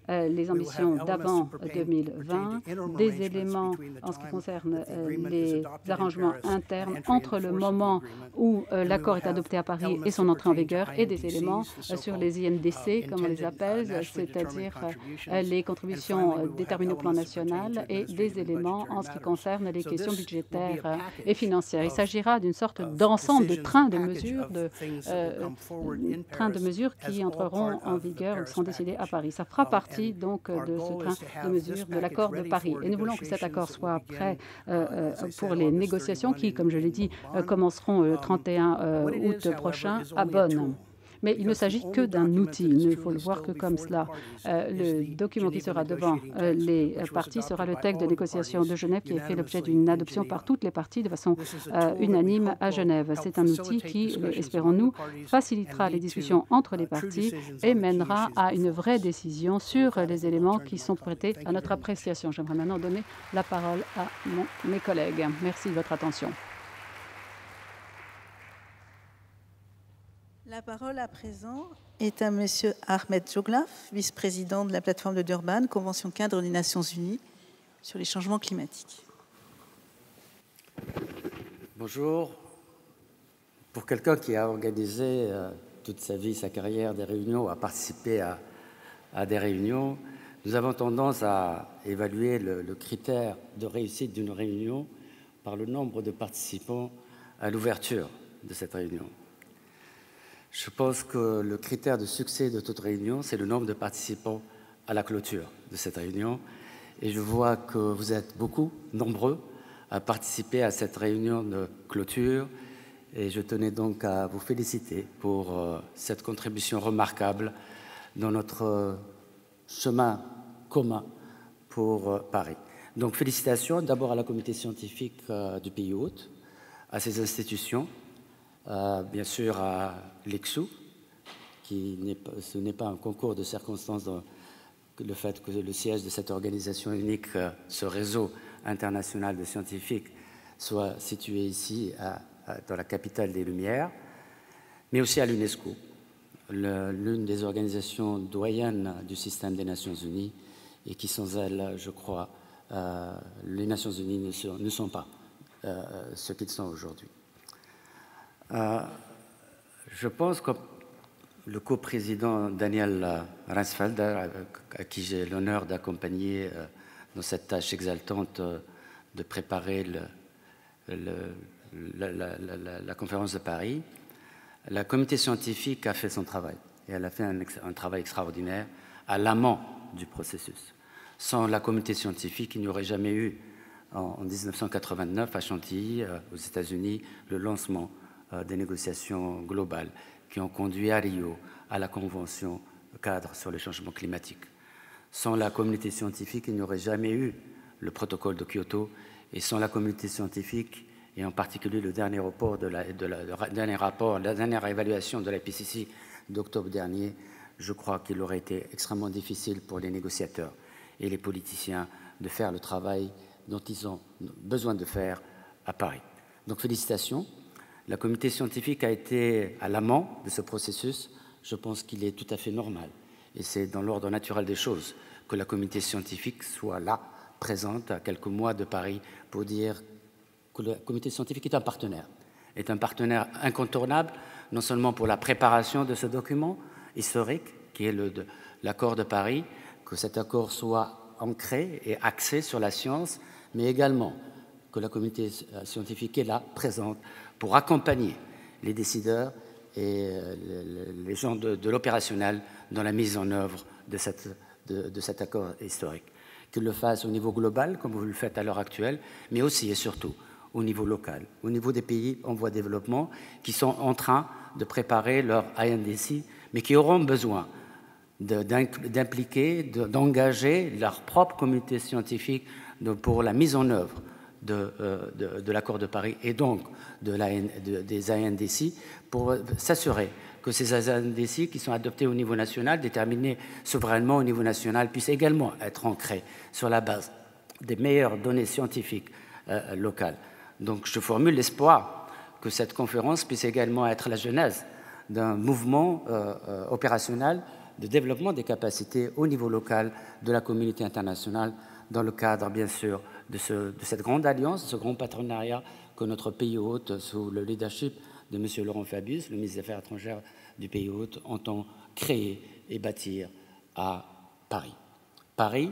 les ambitions d'avant 2020, des éléments en ce qui concerne les arrangements internes entre le moment où l'accord est adopté à Paris et son entrée en vigueur, et des éléments sur les INDC, comme on les appelle, c'est-à-dire les contributions déterminées au plan national, et des éléments en ce qui concerne les questions budgétaires et financières. Il s'agira d'une sorte d'ensemble de trains de mesures, qui entreront en vigueur ou seront décidés à Paris. Ça fera partie donc de ce train de mesures de l'accord de Paris. Et nous voulons que cet accord soit prêt pour les négociations qui, comme je l'ai dit, commenceront le 31 août prochain à Bonn. Mais il ne s'agit que d'un outil. Il ne faut le voir que comme cela. Le document qui sera devant les parties sera le texte de négociation de Genève qui a fait l'objet d'une adoption par toutes les parties de façon unanime à Genève. C'est un outil qui, espérons-nous, facilitera les discussions entre les parties et mènera à une vraie décision sur les éléments qui sont prêtés à notre appréciation. J'aimerais maintenant donner la parole à mes collègues. Merci de votre attention.
La parole à présent est à M. Ahmed Joglaf, vice-président de la plateforme de Durban, Convention cadre des Nations Unies sur les changements climatiques.
Bonjour. Pour quelqu'un qui a organisé toute sa vie, sa carrière, des réunions, a participé à des réunions, nous avons tendance à évaluer le critère de réussite d'une réunion par le nombre de participants à l'ouverture de cette réunion. Je pense que le critère de succès de toute réunion, c'est le nombre de participants à la clôture de cette réunion. Et je vois que vous êtes beaucoup, nombreux, à participer à cette réunion de clôture. Et je tenais donc à vous féliciter pour cette contribution remarquable dans notre chemin commun pour Paris. Donc félicitations d'abord à la communauté scientifique du pays hôte, à ses institutions, bien sûr à l'EXU, ce n'est pas un concours de circonstances dans le fait que le siège de cette organisation unique, ce réseau international de scientifiques, soit situé ici, dans la capitale des Lumières, mais aussi à l'UNESCO, l'une des organisations doyennes du système des Nations Unies, et qui, sans elle, je crois, les Nations Unies ne sont pas ce qu'ils sont aujourd'hui. Je pense que le coprésident Daniel Rensfelder, à qui j'ai l'honneur d'accompagner dans cette tâche exaltante de préparer la conférence de Paris, la communauté scientifique a fait son travail. Et elle a fait un travail extraordinaire à l'amont du processus. Sans la communauté scientifique, il n'y aurait jamais eu, en 1989, à Chantilly, aux États-Unis, le lancement des négociations globales qui ont conduit à Rio à la Convention cadre sur le changement climatique. Sans la communauté scientifique, il n'y aurait jamais eu le protocole de Kyoto, et sans la communauté scientifique, et en particulier le dernier rapport la dernière évaluation de l'IPCC d'octobre dernier, je crois qu'il aurait été extrêmement difficile pour les négociateurs et les politiciens de faire le travail dont ils ont besoin de faire à Paris. Donc félicitations. La communauté scientifique a été à l'amont de ce processus. Je pense qu'il est tout à fait normal, et c'est dans l'ordre naturel des choses, que la communauté scientifique soit là, présente à quelques mois de Paris, pour dire que la communauté scientifique est un partenaire incontournable, non seulement pour la préparation de ce document historique, qui est l'accord de Paris, que cet accord soit ancré et axé sur la science, mais également que la communauté scientifique est là, présente, pour accompagner les décideurs et les gens de l'opérationnel dans la mise en œuvre de cet accord historique. Qu'il le fasse au niveau global, comme vous le faites à l'heure actuelle, mais aussi et surtout au niveau local, au niveau des pays en voie de développement qui sont en train de préparer leur INDC, mais qui auront besoin d'impliquer, d'engager leur propre communauté scientifique pour la mise en œuvre de l'accord de Paris et donc des INDC pour s'assurer que ces INDC qui sont adoptés au niveau national, déterminés souverainement au niveau national, puissent également être ancrés sur la base des meilleures données scientifiques locales. Donc je formule l'espoir que cette conférence puisse également être la genèse d'un mouvement opérationnel de développement des capacités au niveau local de la communauté internationale dans le cadre, bien sûr, de cette grande alliance, de ce grand partenariat que notre pays hôte, sous le leadership de M. Laurent Fabius, le ministre des Affaires étrangères du pays hôte, entend créer et bâtir à Paris. Paris,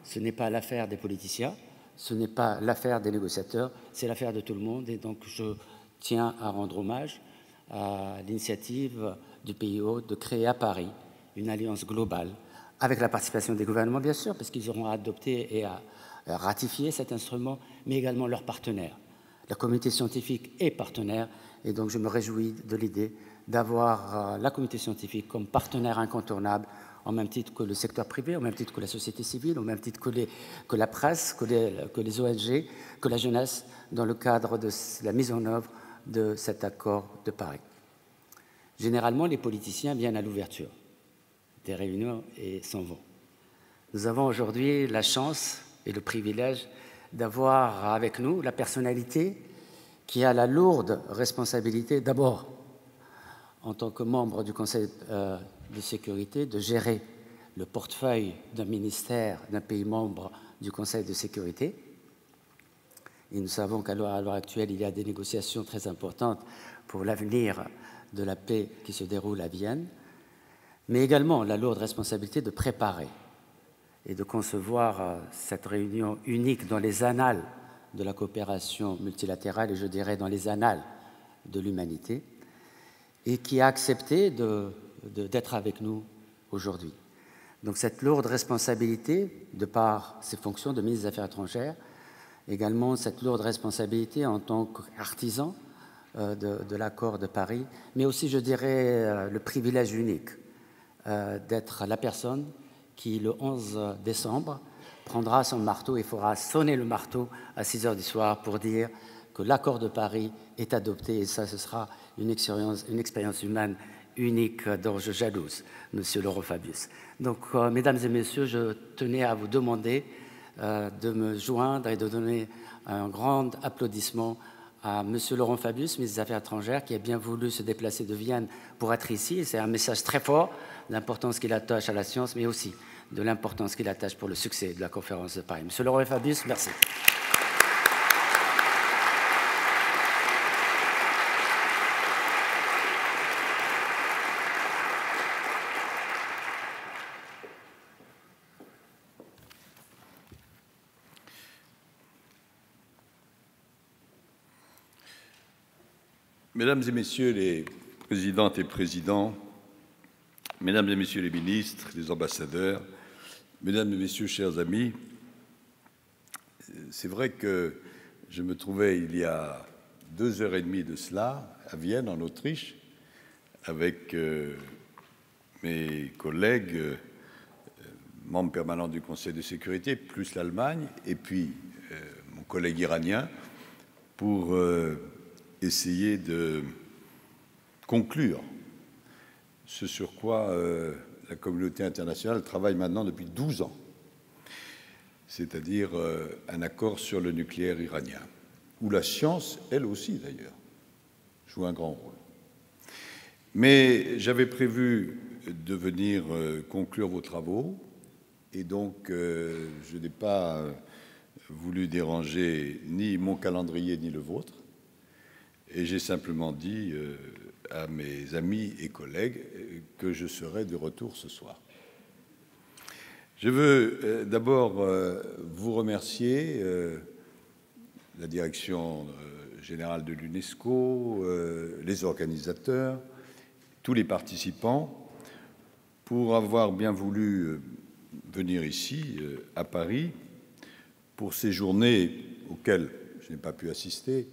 ce n'est pas l'affaire des politiciens, ce n'est pas l'affaire des négociateurs, c'est l'affaire de tout le monde. Et donc, je tiens à rendre hommage à l'initiative du pays hôte de créer à Paris une alliance globale, avec la participation des gouvernements, bien sûr, parce qu'ils auront à adopter et à ratifier cet instrument, mais également leurs partenaires. La communauté scientifique est partenaire, et donc je me réjouis de l'idée d'avoir la communauté scientifique comme partenaire incontournable, au même titre que le secteur privé, au même titre que la société civile, au même titre que la presse, que les ONG, que la jeunesse, dans le cadre de la mise en œuvre de cet accord de Paris. Généralement, les politiciens viennent à l'ouverture des réunions et s'en vont. Nous avons aujourd'hui la chance et le privilège d'avoir avec nous la personnalité qui a la lourde responsabilité, d'abord, en tant que membre du Conseil de sécurité, de gérer le portefeuille d'un ministère, d'un pays membre du Conseil de sécurité. Et nous savons qu'à l'heure actuelle, il y a des négociations très importantes pour l'avenir de la paix qui se déroule à Vienne, mais également la lourde responsabilité de préparer et de concevoir cette réunion unique dans les annales de la coopération multilatérale, et je dirais dans les annales de l'humanité, et qui a accepté d'être avec nous aujourd'hui. Donc cette lourde responsabilité, de par ses fonctions de ministre des Affaires étrangères, également cette lourde responsabilité en tant qu'artisan de l'accord de Paris, mais aussi, je dirais, le privilège unique d'être la personne qui, le 11 décembre, prendra son marteau et fera sonner le marteau à 6 heures du soir pour dire que l'accord de Paris est adopté, et ça, ce sera une expérience humaine unique dont je jalouse, Monsieur Laurent Fabius. Donc, mesdames et messieurs, je tenais à vous demander de me joindre et de donner un grand applaudissement à Monsieur Laurent Fabius, ministre des Affaires étrangères, qui a bien voulu se déplacer de Vienne pour être ici. C'est un message très fort, l'importance qu'il attache à la science, mais aussi de l'importance qu'il attache pour le succès de la conférence de Paris. Monsieur Laurent Fabius, merci.
Mesdames et Messieurs les présidentes et présidents, Mesdames et Messieurs les ministres, les ambassadeurs, Mesdames et Messieurs, chers amis, c'est vrai que je me trouvais il y a 2h30 de cela à Vienne, en Autriche, avec mes collègues membres permanents du Conseil de sécurité, plus l'Allemagne, et puis mon collègue iranien, pour essayer de conclure ce sur quoi la communauté internationale travaille maintenant depuis 12 ans, c'est-à-dire un accord sur le nucléaire iranien, où la science, elle aussi d'ailleurs, joue un grand rôle. Mais j'avais prévu de venir conclure vos travaux, et donc je n'ai pas voulu déranger ni mon calendrier ni le vôtre, et j'ai simplement dit à mes amis et collègues que je serai de retour ce soir. Je veux d'abord vous remercier, la direction générale de l'UNESCO, les organisateurs, tous les participants, pour avoir bien voulu venir ici, à Paris, pour ces journées auxquelles je n'ai pas pu assister,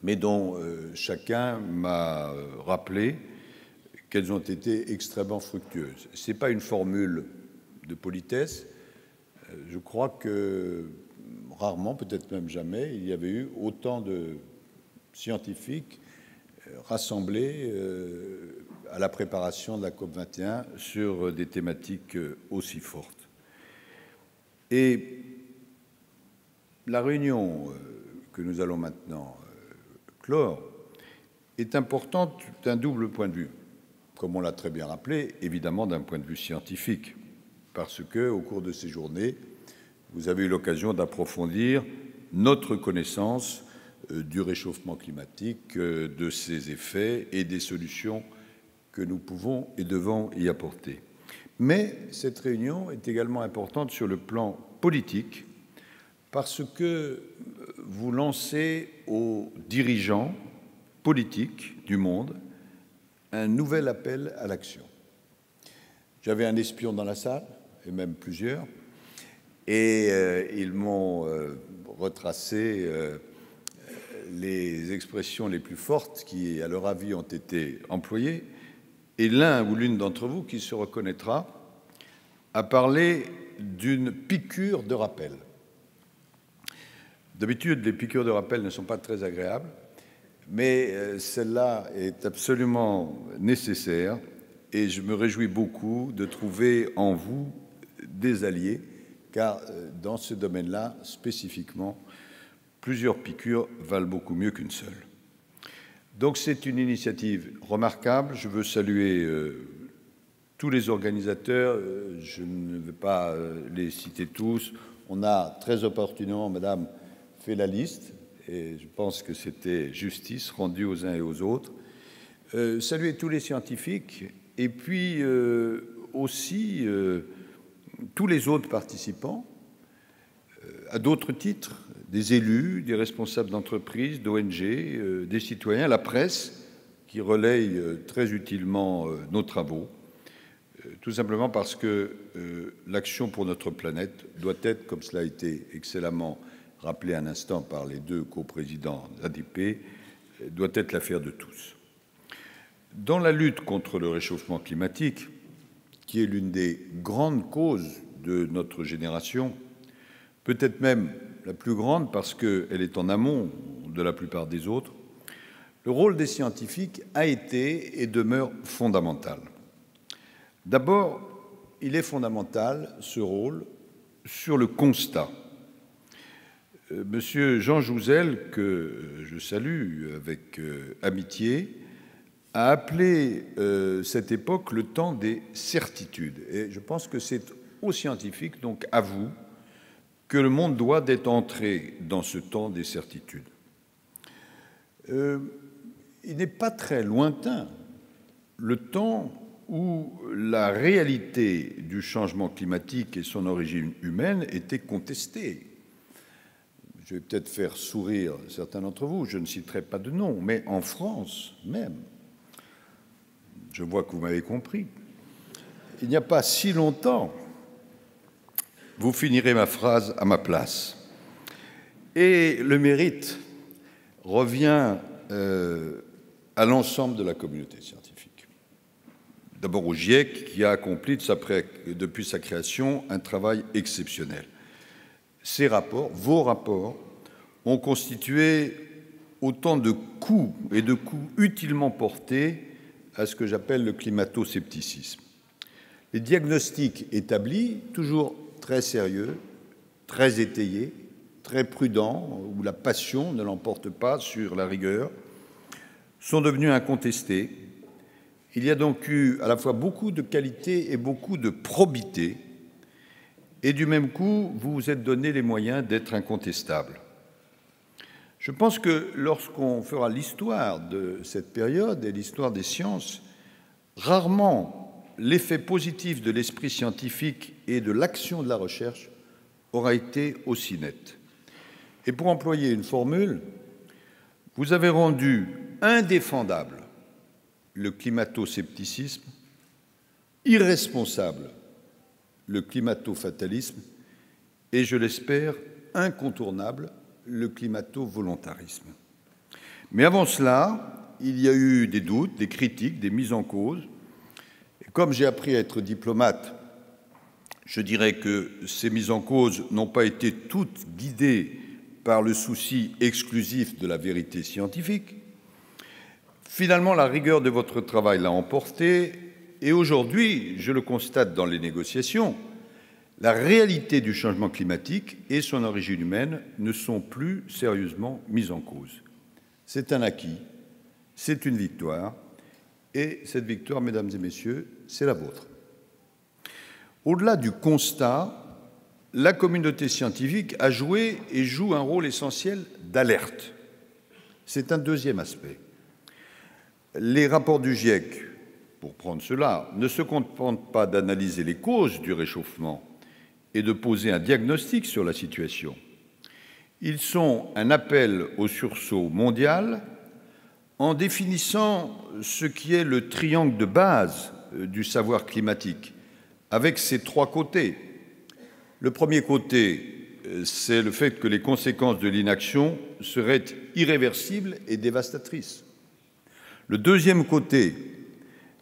mais dont chacun m'a rappelé qu'elles ont été extrêmement fructueuses. Ce n'est pas une formule de politesse. Je crois que rarement, peut-être même jamais, il y avait eu autant de scientifiques rassemblés à la préparation de la COP21 sur des thématiques aussi fortes. Et la réunion que nous allons maintenant clore est importante d'un double point de vue. Comme on l'a très bien rappelé, évidemment d'un point de vue scientifique, parce que, au cours de ces journées, vous avez eu l'occasion d'approfondir notre connaissance du réchauffement climatique, de ses effets et des solutions que nous pouvons et devons y apporter. Mais cette réunion est également importante sur le plan politique, parce que vous lancez aux dirigeants politiques du monde un nouvel appel à l'action. J'avais un espion dans la salle, et même plusieurs, et ils m'ont retracé les expressions les plus fortes qui, à leur avis, ont été employées, et l'un ou l'une d'entre vous qui se reconnaîtra a parlé d'une piqûre de rappel. D'habitude, les piqûres de rappel ne sont pas très agréables, mais celle-là est absolument nécessaire et je me réjouis beaucoup de trouver en vous des alliés, car dans ce domaine-là, spécifiquement, plusieurs piqûres valent beaucoup mieux qu'une seule. Donc c'est une initiative remarquable. Je veux saluer tous les organisateurs. Je ne vais pas les citer tous. On a très opportunément, Madame, fait la liste, et je pense que c'était justice rendue aux uns et aux autres. Saluer tous les scientifiques, et puis aussi tous les autres participants, à d'autres titres, des élus, des responsables d'entreprises, d'ONG, des citoyens, la presse, qui relaye très utilement nos travaux, tout simplement parce que l'action pour notre planète doit être, comme cela a été excellemment rappelé un instant par les deux coprésidents d'ADP, doit être l'affaire de tous. Dans la lutte contre le réchauffement climatique, qui est l'une des grandes causes de notre génération, peut-être même la plus grande parce qu'elle est en amont de la plupart des autres, le rôle des scientifiques a été et demeure fondamental. D'abord, il est fondamental, ce rôle, sur le constat. Monsieur Jean Jouzel, que je salue avec amitié, a appelé cette époque le temps des certitudes. Et je pense que c'est aux scientifiques, donc à vous, que le monde doit être entré dans ce temps des certitudes. Il n'est pas très lointain le temps où la réalité du changement climatique et son origine humaine était contestée. Je vais peut-être faire sourire certains d'entre vous, je ne citerai pas de nom, mais en France même, je vois que vous m'avez compris, il n'y a pas si longtemps, vous finirez ma phrase à ma place. Et le mérite revient à l'ensemble de la communauté scientifique. D'abord au GIEC, qui a accompli depuis sa création un travail exceptionnel. Ces rapports, vos rapports, ont constitué autant de coups et de coups utilement portés à ce que j'appelle le climato-scepticisme. Les diagnostics établis, toujours très sérieux, très étayés, très prudents, où la passion ne l'emporte pas sur la rigueur, sont devenus incontestés. Il y a donc eu à la fois beaucoup de qualité et beaucoup de probité, et du même coup, vous vous êtes donné les moyens d'être incontestable. Je pense que lorsqu'on fera l'histoire de cette période et l'histoire des sciences, rarement l'effet positif de l'esprit scientifique et de l'action de la recherche aura été aussi net. Et pour employer une formule, vous avez rendu indéfendable le climato-scepticisme irresponsable le climato-fatalisme et, je l'espère, incontournable le climato-volontarisme. Mais avant cela, il y a eu des doutes, des critiques, des mises en cause. Et comme j'ai appris à être diplomate, je dirais que ces mises en cause n'ont pas été toutes guidées par le souci exclusif de la vérité scientifique. Finalement, la rigueur de votre travail l'a emporté, et aujourd'hui, je le constate dans les négociations, la réalité du changement climatique et son origine humaine ne sont plus sérieusement mises en cause. C'est un acquis, c'est une victoire, et cette victoire, mesdames et messieurs, c'est la vôtre. Au-delà du constat, la communauté scientifique a joué et joue un rôle essentiel d'alerte. C'est un deuxième aspect. Les rapports du GIEC, pour prendre cela, ne se contentent pas d'analyser les causes du réchauffement et de poser un diagnostic sur la situation. Ils sont un appel au sursaut mondial en définissant ce qui est le triangle de base du savoir climatique, avec ses trois côtés. Le premier côté, c'est le fait que les conséquences de l'inaction seraient irréversibles et dévastatrices. Le deuxième côté,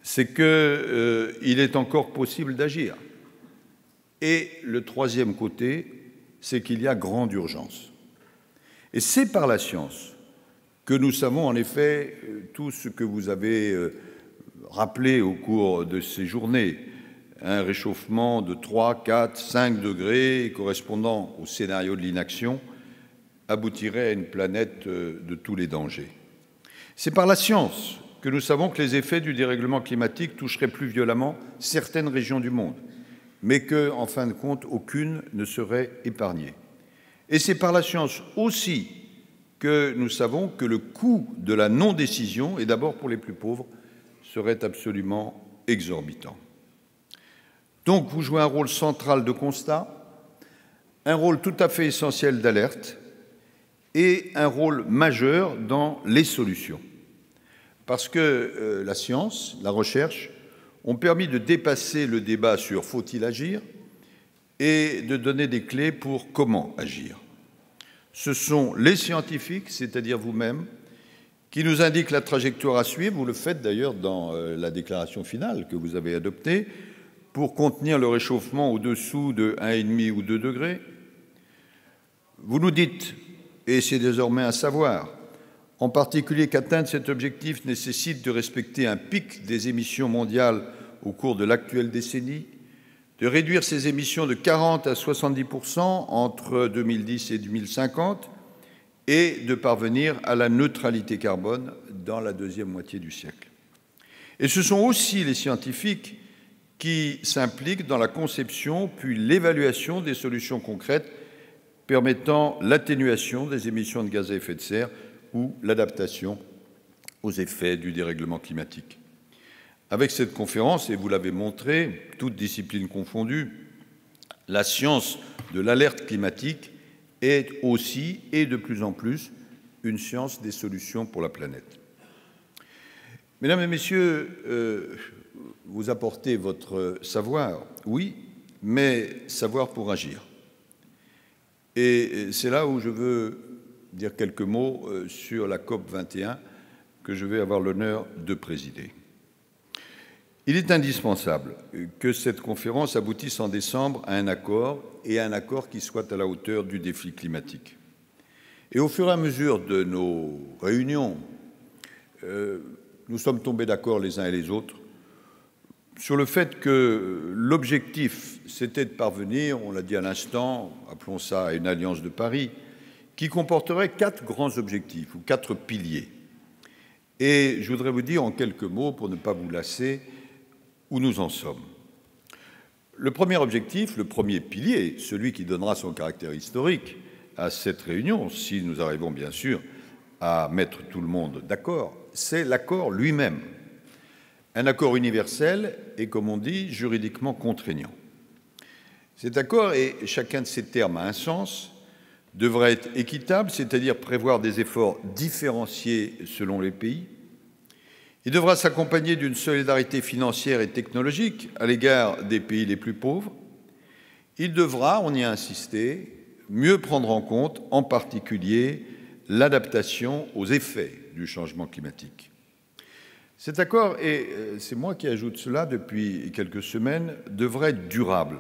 c'est qu'il est encore possible d'agir. Et le troisième côté, c'est qu'il y a grande urgence. Et c'est par la science que nous savons en effet tout ce que vous avez rappelé au cours de ces journées, un réchauffement de 3, 4, 5 degrés correspondant au scénario de l'inaction aboutirait à une planète de tous les dangers. C'est par la science que nous savons que les effets du dérèglement climatique toucheraient plus violemment certaines régions du monde, mais que, en fin de compte, aucune ne serait épargnée. Et c'est par la science aussi que nous savons que le coût de la non-décision, et d'abord pour les plus pauvres, serait absolument exorbitant. Donc, vous jouez un rôle central de constat, un rôle tout à fait essentiel d'alerte et un rôle majeur dans les solutions. Parce que la science, la recherche, ont permis de dépasser le débat sur « faut-il agir ?» et de donner des clés pour comment agir. Ce sont les scientifiques, c'est-à-dire vous-même, qui nous indiquent la trajectoire à suivre. Vous le faites d'ailleurs dans la déclaration finale que vous avez adoptée, pour contenir le réchauffement au-dessous de 1,5 ou 2 degrés. Vous nous dites, et c'est désormais un savoir, en particulier qu'atteindre cet objectif nécessite de respecter un pic des émissions mondiales au cours de l'actuelle décennie, de réduire ces émissions de 40 à 70% entre 2010 et 2050 et de parvenir à la neutralité carbone dans la deuxième moitié du siècle. Et ce sont aussi les scientifiques qui s'impliquent dans la conception puis l'évaluation des solutions concrètes permettant l'atténuation des émissions de gaz à effet de serre ou l'adaptation aux effets du dérèglement climatique. Avec cette conférence, et vous l'avez montré, toutes disciplines confondues, la science de l'alerte climatique est aussi, et de plus en plus, une science des solutions pour la planète. Mesdames et messieurs, vous apportez votre savoir, oui, mais savoir pour agir. Et c'est là où je veux dire quelques mots sur la COP 21 que je vais avoir l'honneur de présider. Il est indispensable que cette conférence aboutisse en décembre à un accord, et à un accord qui soit à la hauteur du défi climatique. Et au fur et à mesure de nos réunions, nous sommes tombés d'accord les uns et les autres sur le fait que l'objectif, c'était de parvenir, on l'a dit à l'instant, appelons ça une alliance de Paris, qui comporterait 4 grands objectifs ou 4 piliers. Et je voudrais vous dire en quelques mots, pour ne pas vous lasser, où nous en sommes. Le premier objectif, le premier pilier, celui qui donnera son caractère historique à cette réunion, si nous arrivons bien sûr à mettre tout le monde d'accord, c'est l'accord lui-même. Un accord universel et, comme on dit, juridiquement contraignant. Cet accord, et chacun de ces termes a un sens, devrait être équitable, c'est-à-dire prévoir des efforts différenciés selon les pays. Il devra s'accompagner d'une solidarité financière et technologique à l'égard des pays les plus pauvres. Il devra, on y a insisté, mieux prendre en compte, en particulier, l'adaptation aux effets du changement climatique. Cet accord, et c'est moi qui ajoute cela depuis quelques semaines, devrait être durable.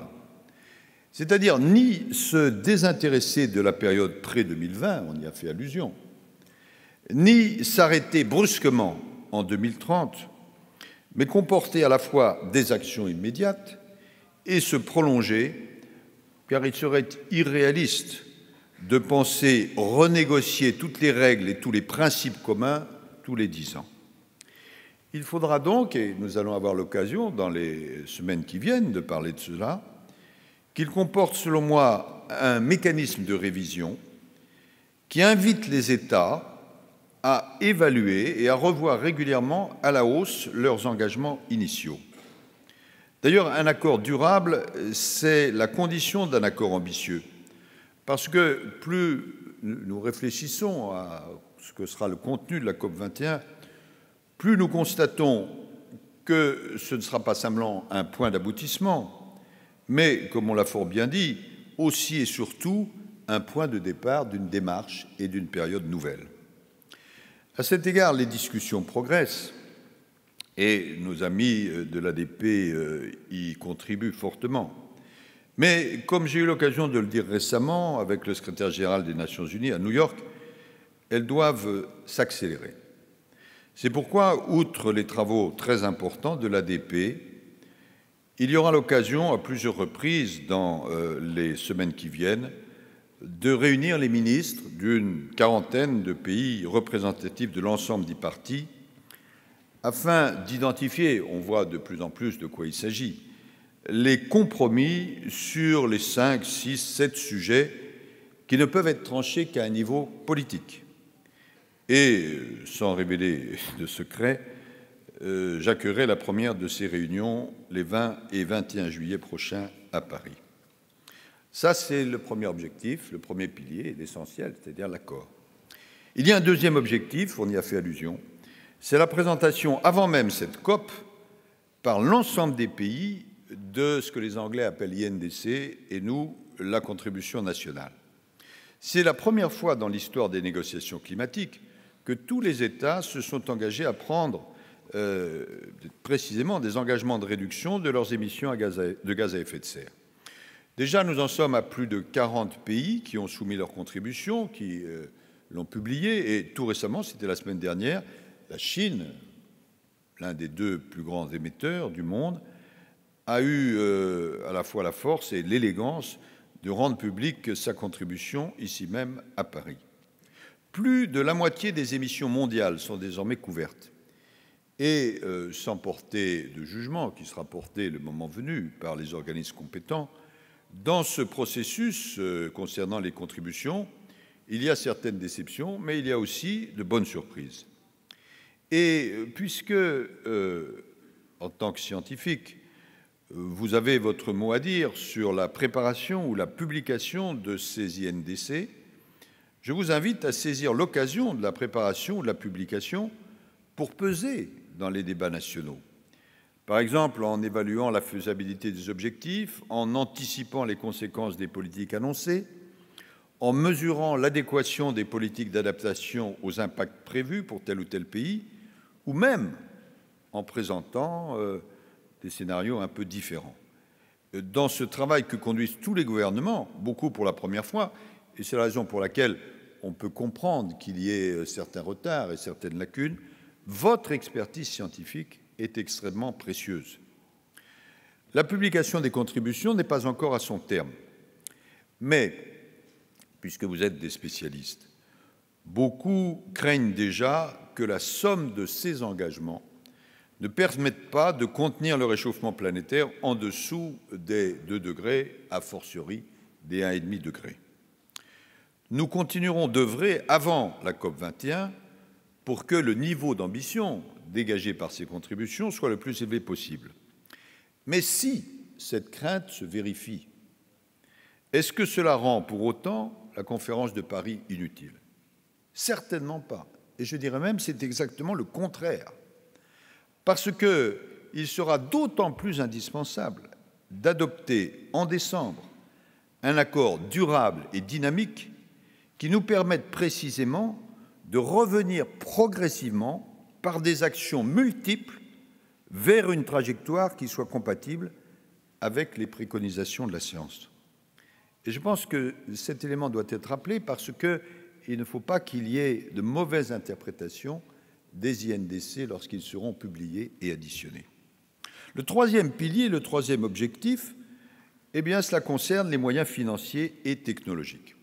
C'est-à-dire ni se désintéresser de la période pré-2020, on y a fait allusion, ni s'arrêter brusquement en 2030, mais comporter à la fois des actions immédiates et se prolonger, car il serait irréaliste de penser renégocier toutes les règles et tous les principes communs tous les 10 ans. Il faudra donc, et nous allons avoir l'occasion dans les semaines qui viennent de parler de cela, qu'il comporte, selon moi, un mécanisme de révision qui invite les États à évaluer et à revoir régulièrement à la hausse leurs engagements initiaux. D'ailleurs, un accord durable, c'est la condition d'un accord ambitieux, parce que plus nous réfléchissons à ce que sera le contenu de la COP21, plus nous constatons que ce ne sera pas simplement un point d'aboutissement, mais, comme on l'a fort bien dit, aussi et surtout un point de départ d'une démarche et d'une période nouvelle. À cet égard, les discussions progressent et nos amis de l'ADP y contribuent fortement. Mais, comme j'ai eu l'occasion de le dire récemment avec le secrétaire général des Nations Unies à New York, elles doivent s'accélérer. C'est pourquoi, outre les travaux très importants de l'ADP, il y aura l'occasion à plusieurs reprises dans les semaines qui viennent de réunir les ministres d'une quarantaine de pays représentatifs de l'ensemble des parties afin d'identifier, on voit de plus en plus de quoi il s'agit, les compromis sur les 5, 6, 7 sujets qui ne peuvent être tranchés qu'à un niveau politique. Et, sans révéler de secret, j'accueillerai la première de ces réunions les 20 et 21 juillet prochains à Paris. Ça, c'est le premier objectif, le premier pilier, l'essentiel, c'est-à-dire l'accord. Il y a un deuxième objectif, on y a fait allusion, c'est la présentation, avant même cette COP, par l'ensemble des pays, de ce que les Anglais appellent l'INDC et nous, la contribution nationale. C'est la première fois dans l'histoire des négociations climatiques que tous les États se sont engagés à prendre précisément des engagements de réduction de leurs émissions de gaz à effet de serre. Déjà, nous en sommes à plus de 40 pays qui ont soumis leurs contributions, qui l'ont publié, et tout récemment, c'était la semaine dernière, la Chine, l'un des 2 plus grands émetteurs du monde, a eu à la fois la force et l'élégance de rendre publique sa contribution ici même à Paris. Plus de la moitié des émissions mondiales sont désormais couvertes. Et sans porter de jugement, qui sera porté le moment venu par les organismes compétents, dans ce processus concernant les contributions, il y a certaines déceptions, mais il y a aussi de bonnes surprises. Et puisque, en tant que scientifique, vous avez votre mot à dire sur la préparation ou la publication de ces INDC, je vous invite à saisir l'occasion de la préparation ou de la publication pour peser dans les débats nationaux. Par exemple, en évaluant la faisabilité des objectifs, en anticipant les conséquences des politiques annoncées, en mesurant l'adéquation des politiques d'adaptation aux impacts prévus pour tel ou tel pays, ou même en présentant des scénarios un peu différents. Dans ce travail que conduisent tous les gouvernements, beaucoup pour la première fois, et c'est la raison pour laquelle on peut comprendre qu'il y ait certains retards et certaines lacunes, votre expertise scientifique est extrêmement précieuse. La publication des contributions n'est pas encore à son terme, mais, puisque vous êtes des spécialistes, beaucoup craignent déjà que la somme de ces engagements ne permette pas de contenir le réchauffement planétaire en dessous des 2 degrés, a fortiori des 1,5 degrés. Nous continuerons d'œuvrer avant la COP21 pour que le niveau d'ambition dégagé par ces contributions soit le plus élevé possible. Mais si cette crainte se vérifie, est-ce que cela rend pour autant la conférence de Paris inutile? Certainement pas. Et je dirais même que c'est exactement le contraire. parce qu'il sera d'autant plus indispensable d'adopter en décembre un accord durable et dynamique qui nous permette précisément de revenir progressivement par des actions multiples vers une trajectoire qui soit compatible avec les préconisations de la science. Et je pense que cet élément doit être rappelé parce qu'il ne faut pas qu'il y ait de mauvaises interprétations des INDC lorsqu'ils seront publiés et additionnés. Le troisième pilier, le troisième objectif, eh bien, cela concerne les moyens financiers et technologiques.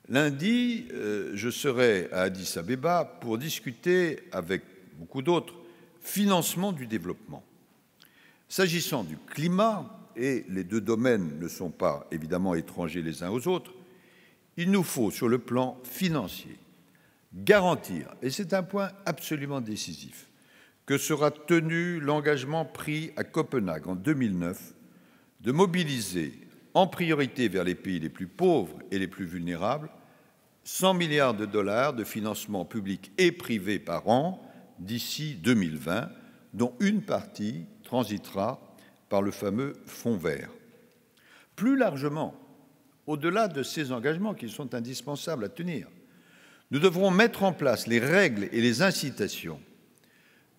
Lundi, je serai à Addis Abeba pour discuter avec beaucoup d'autres financement du développement. S'agissant du climat, et les deux domaines ne sont pas évidemment étrangers les uns aux autres, il nous faut, sur le plan financier, garantir, et c'est un point absolument décisif, que sera tenu l'engagement pris à Copenhague en 2009 de mobiliser en priorité vers les pays les plus pauvres et les plus vulnérables 100 milliards de dollars de financement public et privé par an d'ici 2020, dont une partie transitera par le fameux fonds vert. Plus largement, au-delà de ces engagements qui sont indispensables à tenir, nous devrons mettre en place les règles et les incitations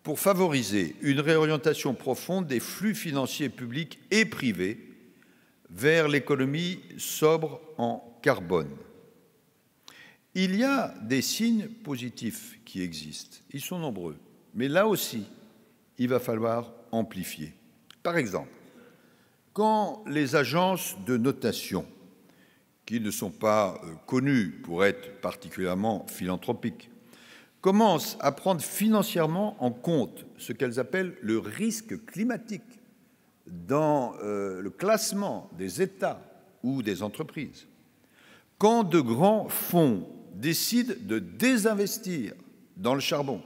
pour favoriser une réorientation profonde des flux financiers publics et privés vers l'économie sobre en carbone. Il y a des signes positifs qui existent, ils sont nombreux, mais là aussi, il va falloir amplifier. Par exemple, quand les agences de notation, qui ne sont pas connues pour être particulièrement philanthropiques, commencent à prendre financièrement en compte ce qu'elles appellent le risque climatique dans le classement des États ou des entreprises, quand de grands fonds décident de désinvestir dans le charbon,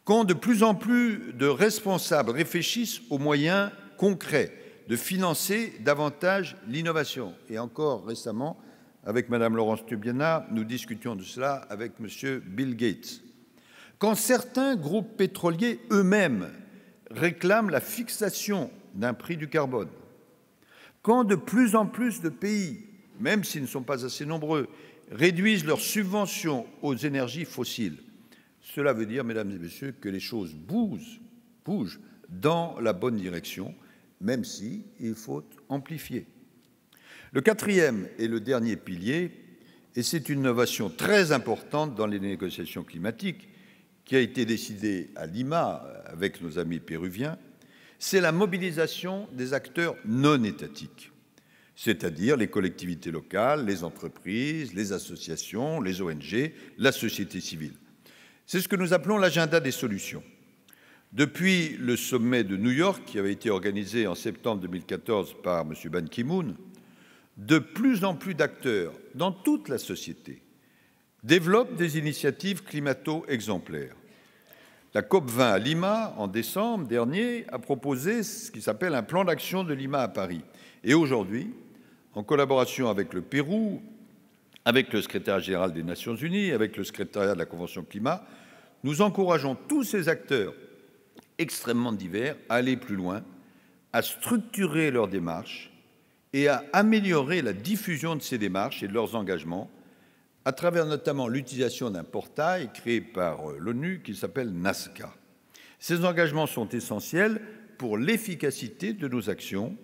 quand de plus en plus de responsables réfléchissent aux moyens concrets de financer davantage l'innovation. Et encore récemment, avec Mme Laurence Tubiana, nous discutions de cela avec M. Bill Gates. Quand certains groupes pétroliers eux-mêmes réclament la fixation d'un prix du carbone, quand de plus en plus de pays, même s'ils ne sont pas assez nombreux, réduisent leurs subventions aux énergies fossiles, cela veut dire, mesdames et messieurs, que les choses bougent dans la bonne direction, même s'il faut amplifier. Le quatrième et le dernier pilier, et c'est une innovation très importante dans les négociations climatiques, qui a été décidée à Lima avec nos amis péruviens, c'est la mobilisation des acteurs non étatiques, c'est-à-dire les collectivités locales, les entreprises, les associations, les ONG, la société civile. C'est ce que nous appelons l'agenda des solutions. Depuis le sommet de New York, qui avait été organisé en septembre 2014 par M. Ban Ki-moon, de plus en plus d'acteurs dans toute la société développent des initiatives climato-exemplaires. La COP20 à Lima, en décembre dernier, a proposé ce qui s'appelle un plan d'action de Lima à Paris. Et aujourd'hui, en collaboration avec le Pérou, avec le secrétariat général des Nations Unies, avec le secrétariat de la Convention climat, nous encourageons tous ces acteurs extrêmement divers à aller plus loin, à structurer leurs démarches et à améliorer la diffusion de ces démarches et de leurs engagements à travers notamment l'utilisation d'un portail créé par l'ONU qui s'appelle Nazca. Ces engagements sont essentiels pour l'efficacité de nos actions.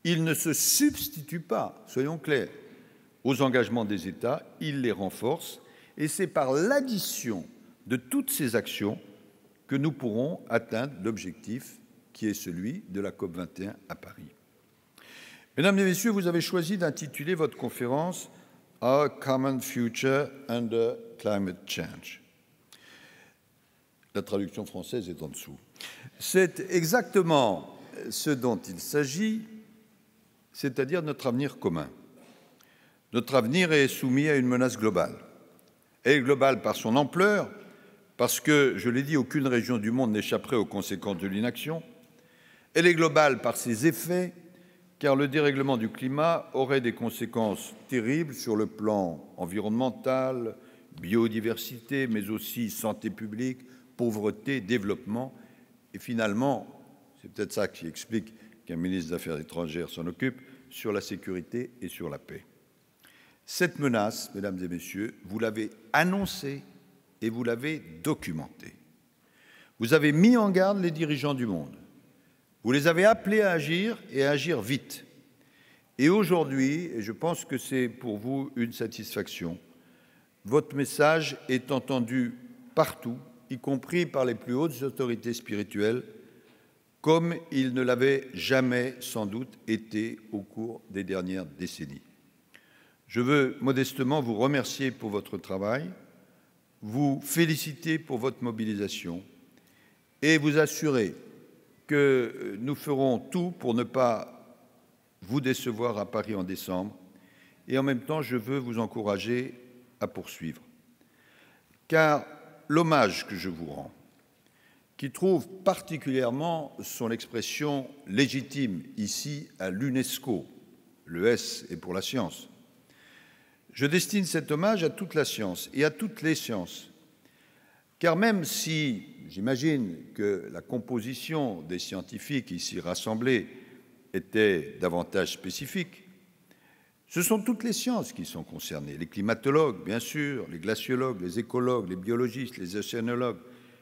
Ils ne se substituent pas, soyons clairs, aux engagements des États, ils les renforcent et c'est par l'addition de toutes ces actions que nous pourrons atteindre l'objectif qui est celui de la COP21 à Paris. Mesdames et Messieurs, vous avez choisi d'intituler votre conférence « Our Common Future Under Climate Change ». La traduction française est en dessous. C'est exactement ce dont il s'agit, c'est-à-dire notre avenir commun. Notre avenir est soumis à une menace globale. Elle est globale par son ampleur, parce que, je l'ai dit, aucune région du monde n'échapperait aux conséquences de l'inaction. Elle est globale par ses effets, car le dérèglement du climat aurait des conséquences terribles sur le plan environnemental, biodiversité, mais aussi santé publique, pauvreté, développement et finalement, c'est peut-être ça qui explique qu'un ministre des Affaires étrangères s'en occupe, sur la sécurité et sur la paix. Cette menace, mesdames et messieurs, vous l'avez annoncée et vous l'avez documentée. Vous avez mis en garde les dirigeants du monde. Vous les avez appelés à agir et à agir vite. Et aujourd'hui, et je pense que c'est pour vous une satisfaction, votre message est entendu partout, y compris par les plus hautes autorités spirituelles, comme il ne l'avait jamais sans doute été au cours des dernières décennies. Je veux modestement vous remercier pour votre travail, vous féliciter pour votre mobilisation et vous assurer que nous ferons tout pour ne pas vous décevoir à Paris en décembre. Et en même temps, je veux vous encourager à poursuivre. Car l'hommage que je vous rends, qui trouve particulièrement son expression légitime ici à l'UNESCO, le S est pour la science, je destine cet hommage à toute la science et à toutes les sciences. Car même si j'imagine que la composition des scientifiques ici rassemblés était davantage spécifique, ce sont toutes les sciences qui sont concernées. Les climatologues, bien sûr, les glaciologues, les écologues, les biologistes, les océanologues,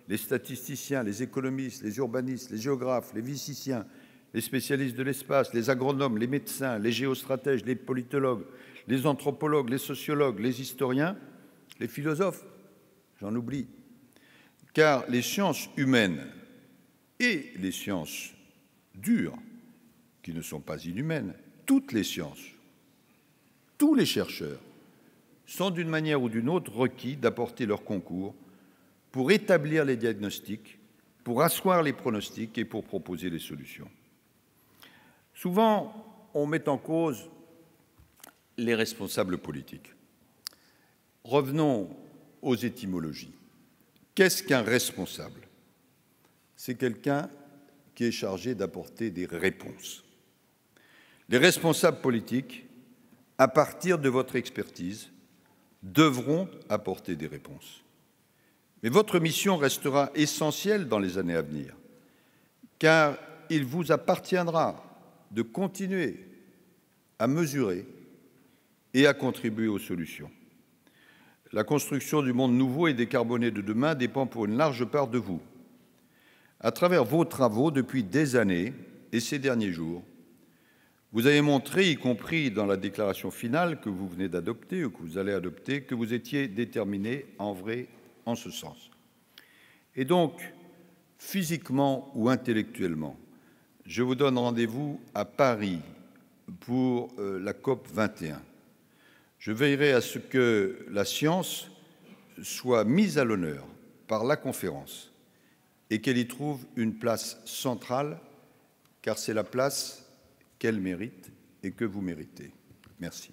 les statisticiens, les économistes, les urbanistes, les géographes, les physiciens, les spécialistes de l'espace, les agronomes, les médecins, les géostratèges, les politologues, les anthropologues, les sociologues, les historiens, les philosophes, j'en oublie. Car les sciences humaines et les sciences dures, qui ne sont pas inhumaines, toutes les sciences, tous les chercheurs sont d'une manière ou d'une autre requis d'apporter leur concours pour établir les diagnostics, pour asseoir les pronostics et pour proposer les solutions. Souvent, on met en cause les responsables politiques. Revenons aux étymologies. Qu'est-ce qu'un responsable? C'est quelqu'un qui est chargé d'apporter des réponses. Les responsables politiques, à partir de votre expertise, devront apporter des réponses. Mais votre mission restera essentielle dans les années à venir, car il vous appartiendra de continuer à mesurer et à contribuer aux solutions. La construction du monde nouveau et décarboné de demain dépend pour une large part de vous. À travers vos travaux depuis des années et ces derniers jours, vous avez montré, y compris dans la déclaration finale que vous venez d'adopter ou que vous allez adopter, que vous étiez déterminé en vrai en ce sens. Et donc, physiquement ou intellectuellement, je vous donne rendez-vous à Paris pour la COP 21. Je veillerai à ce que la science soit mise à l'honneur par la conférence et qu'elle y trouve une place centrale, car c'est la place qu'elle mérite et que vous méritez. Merci.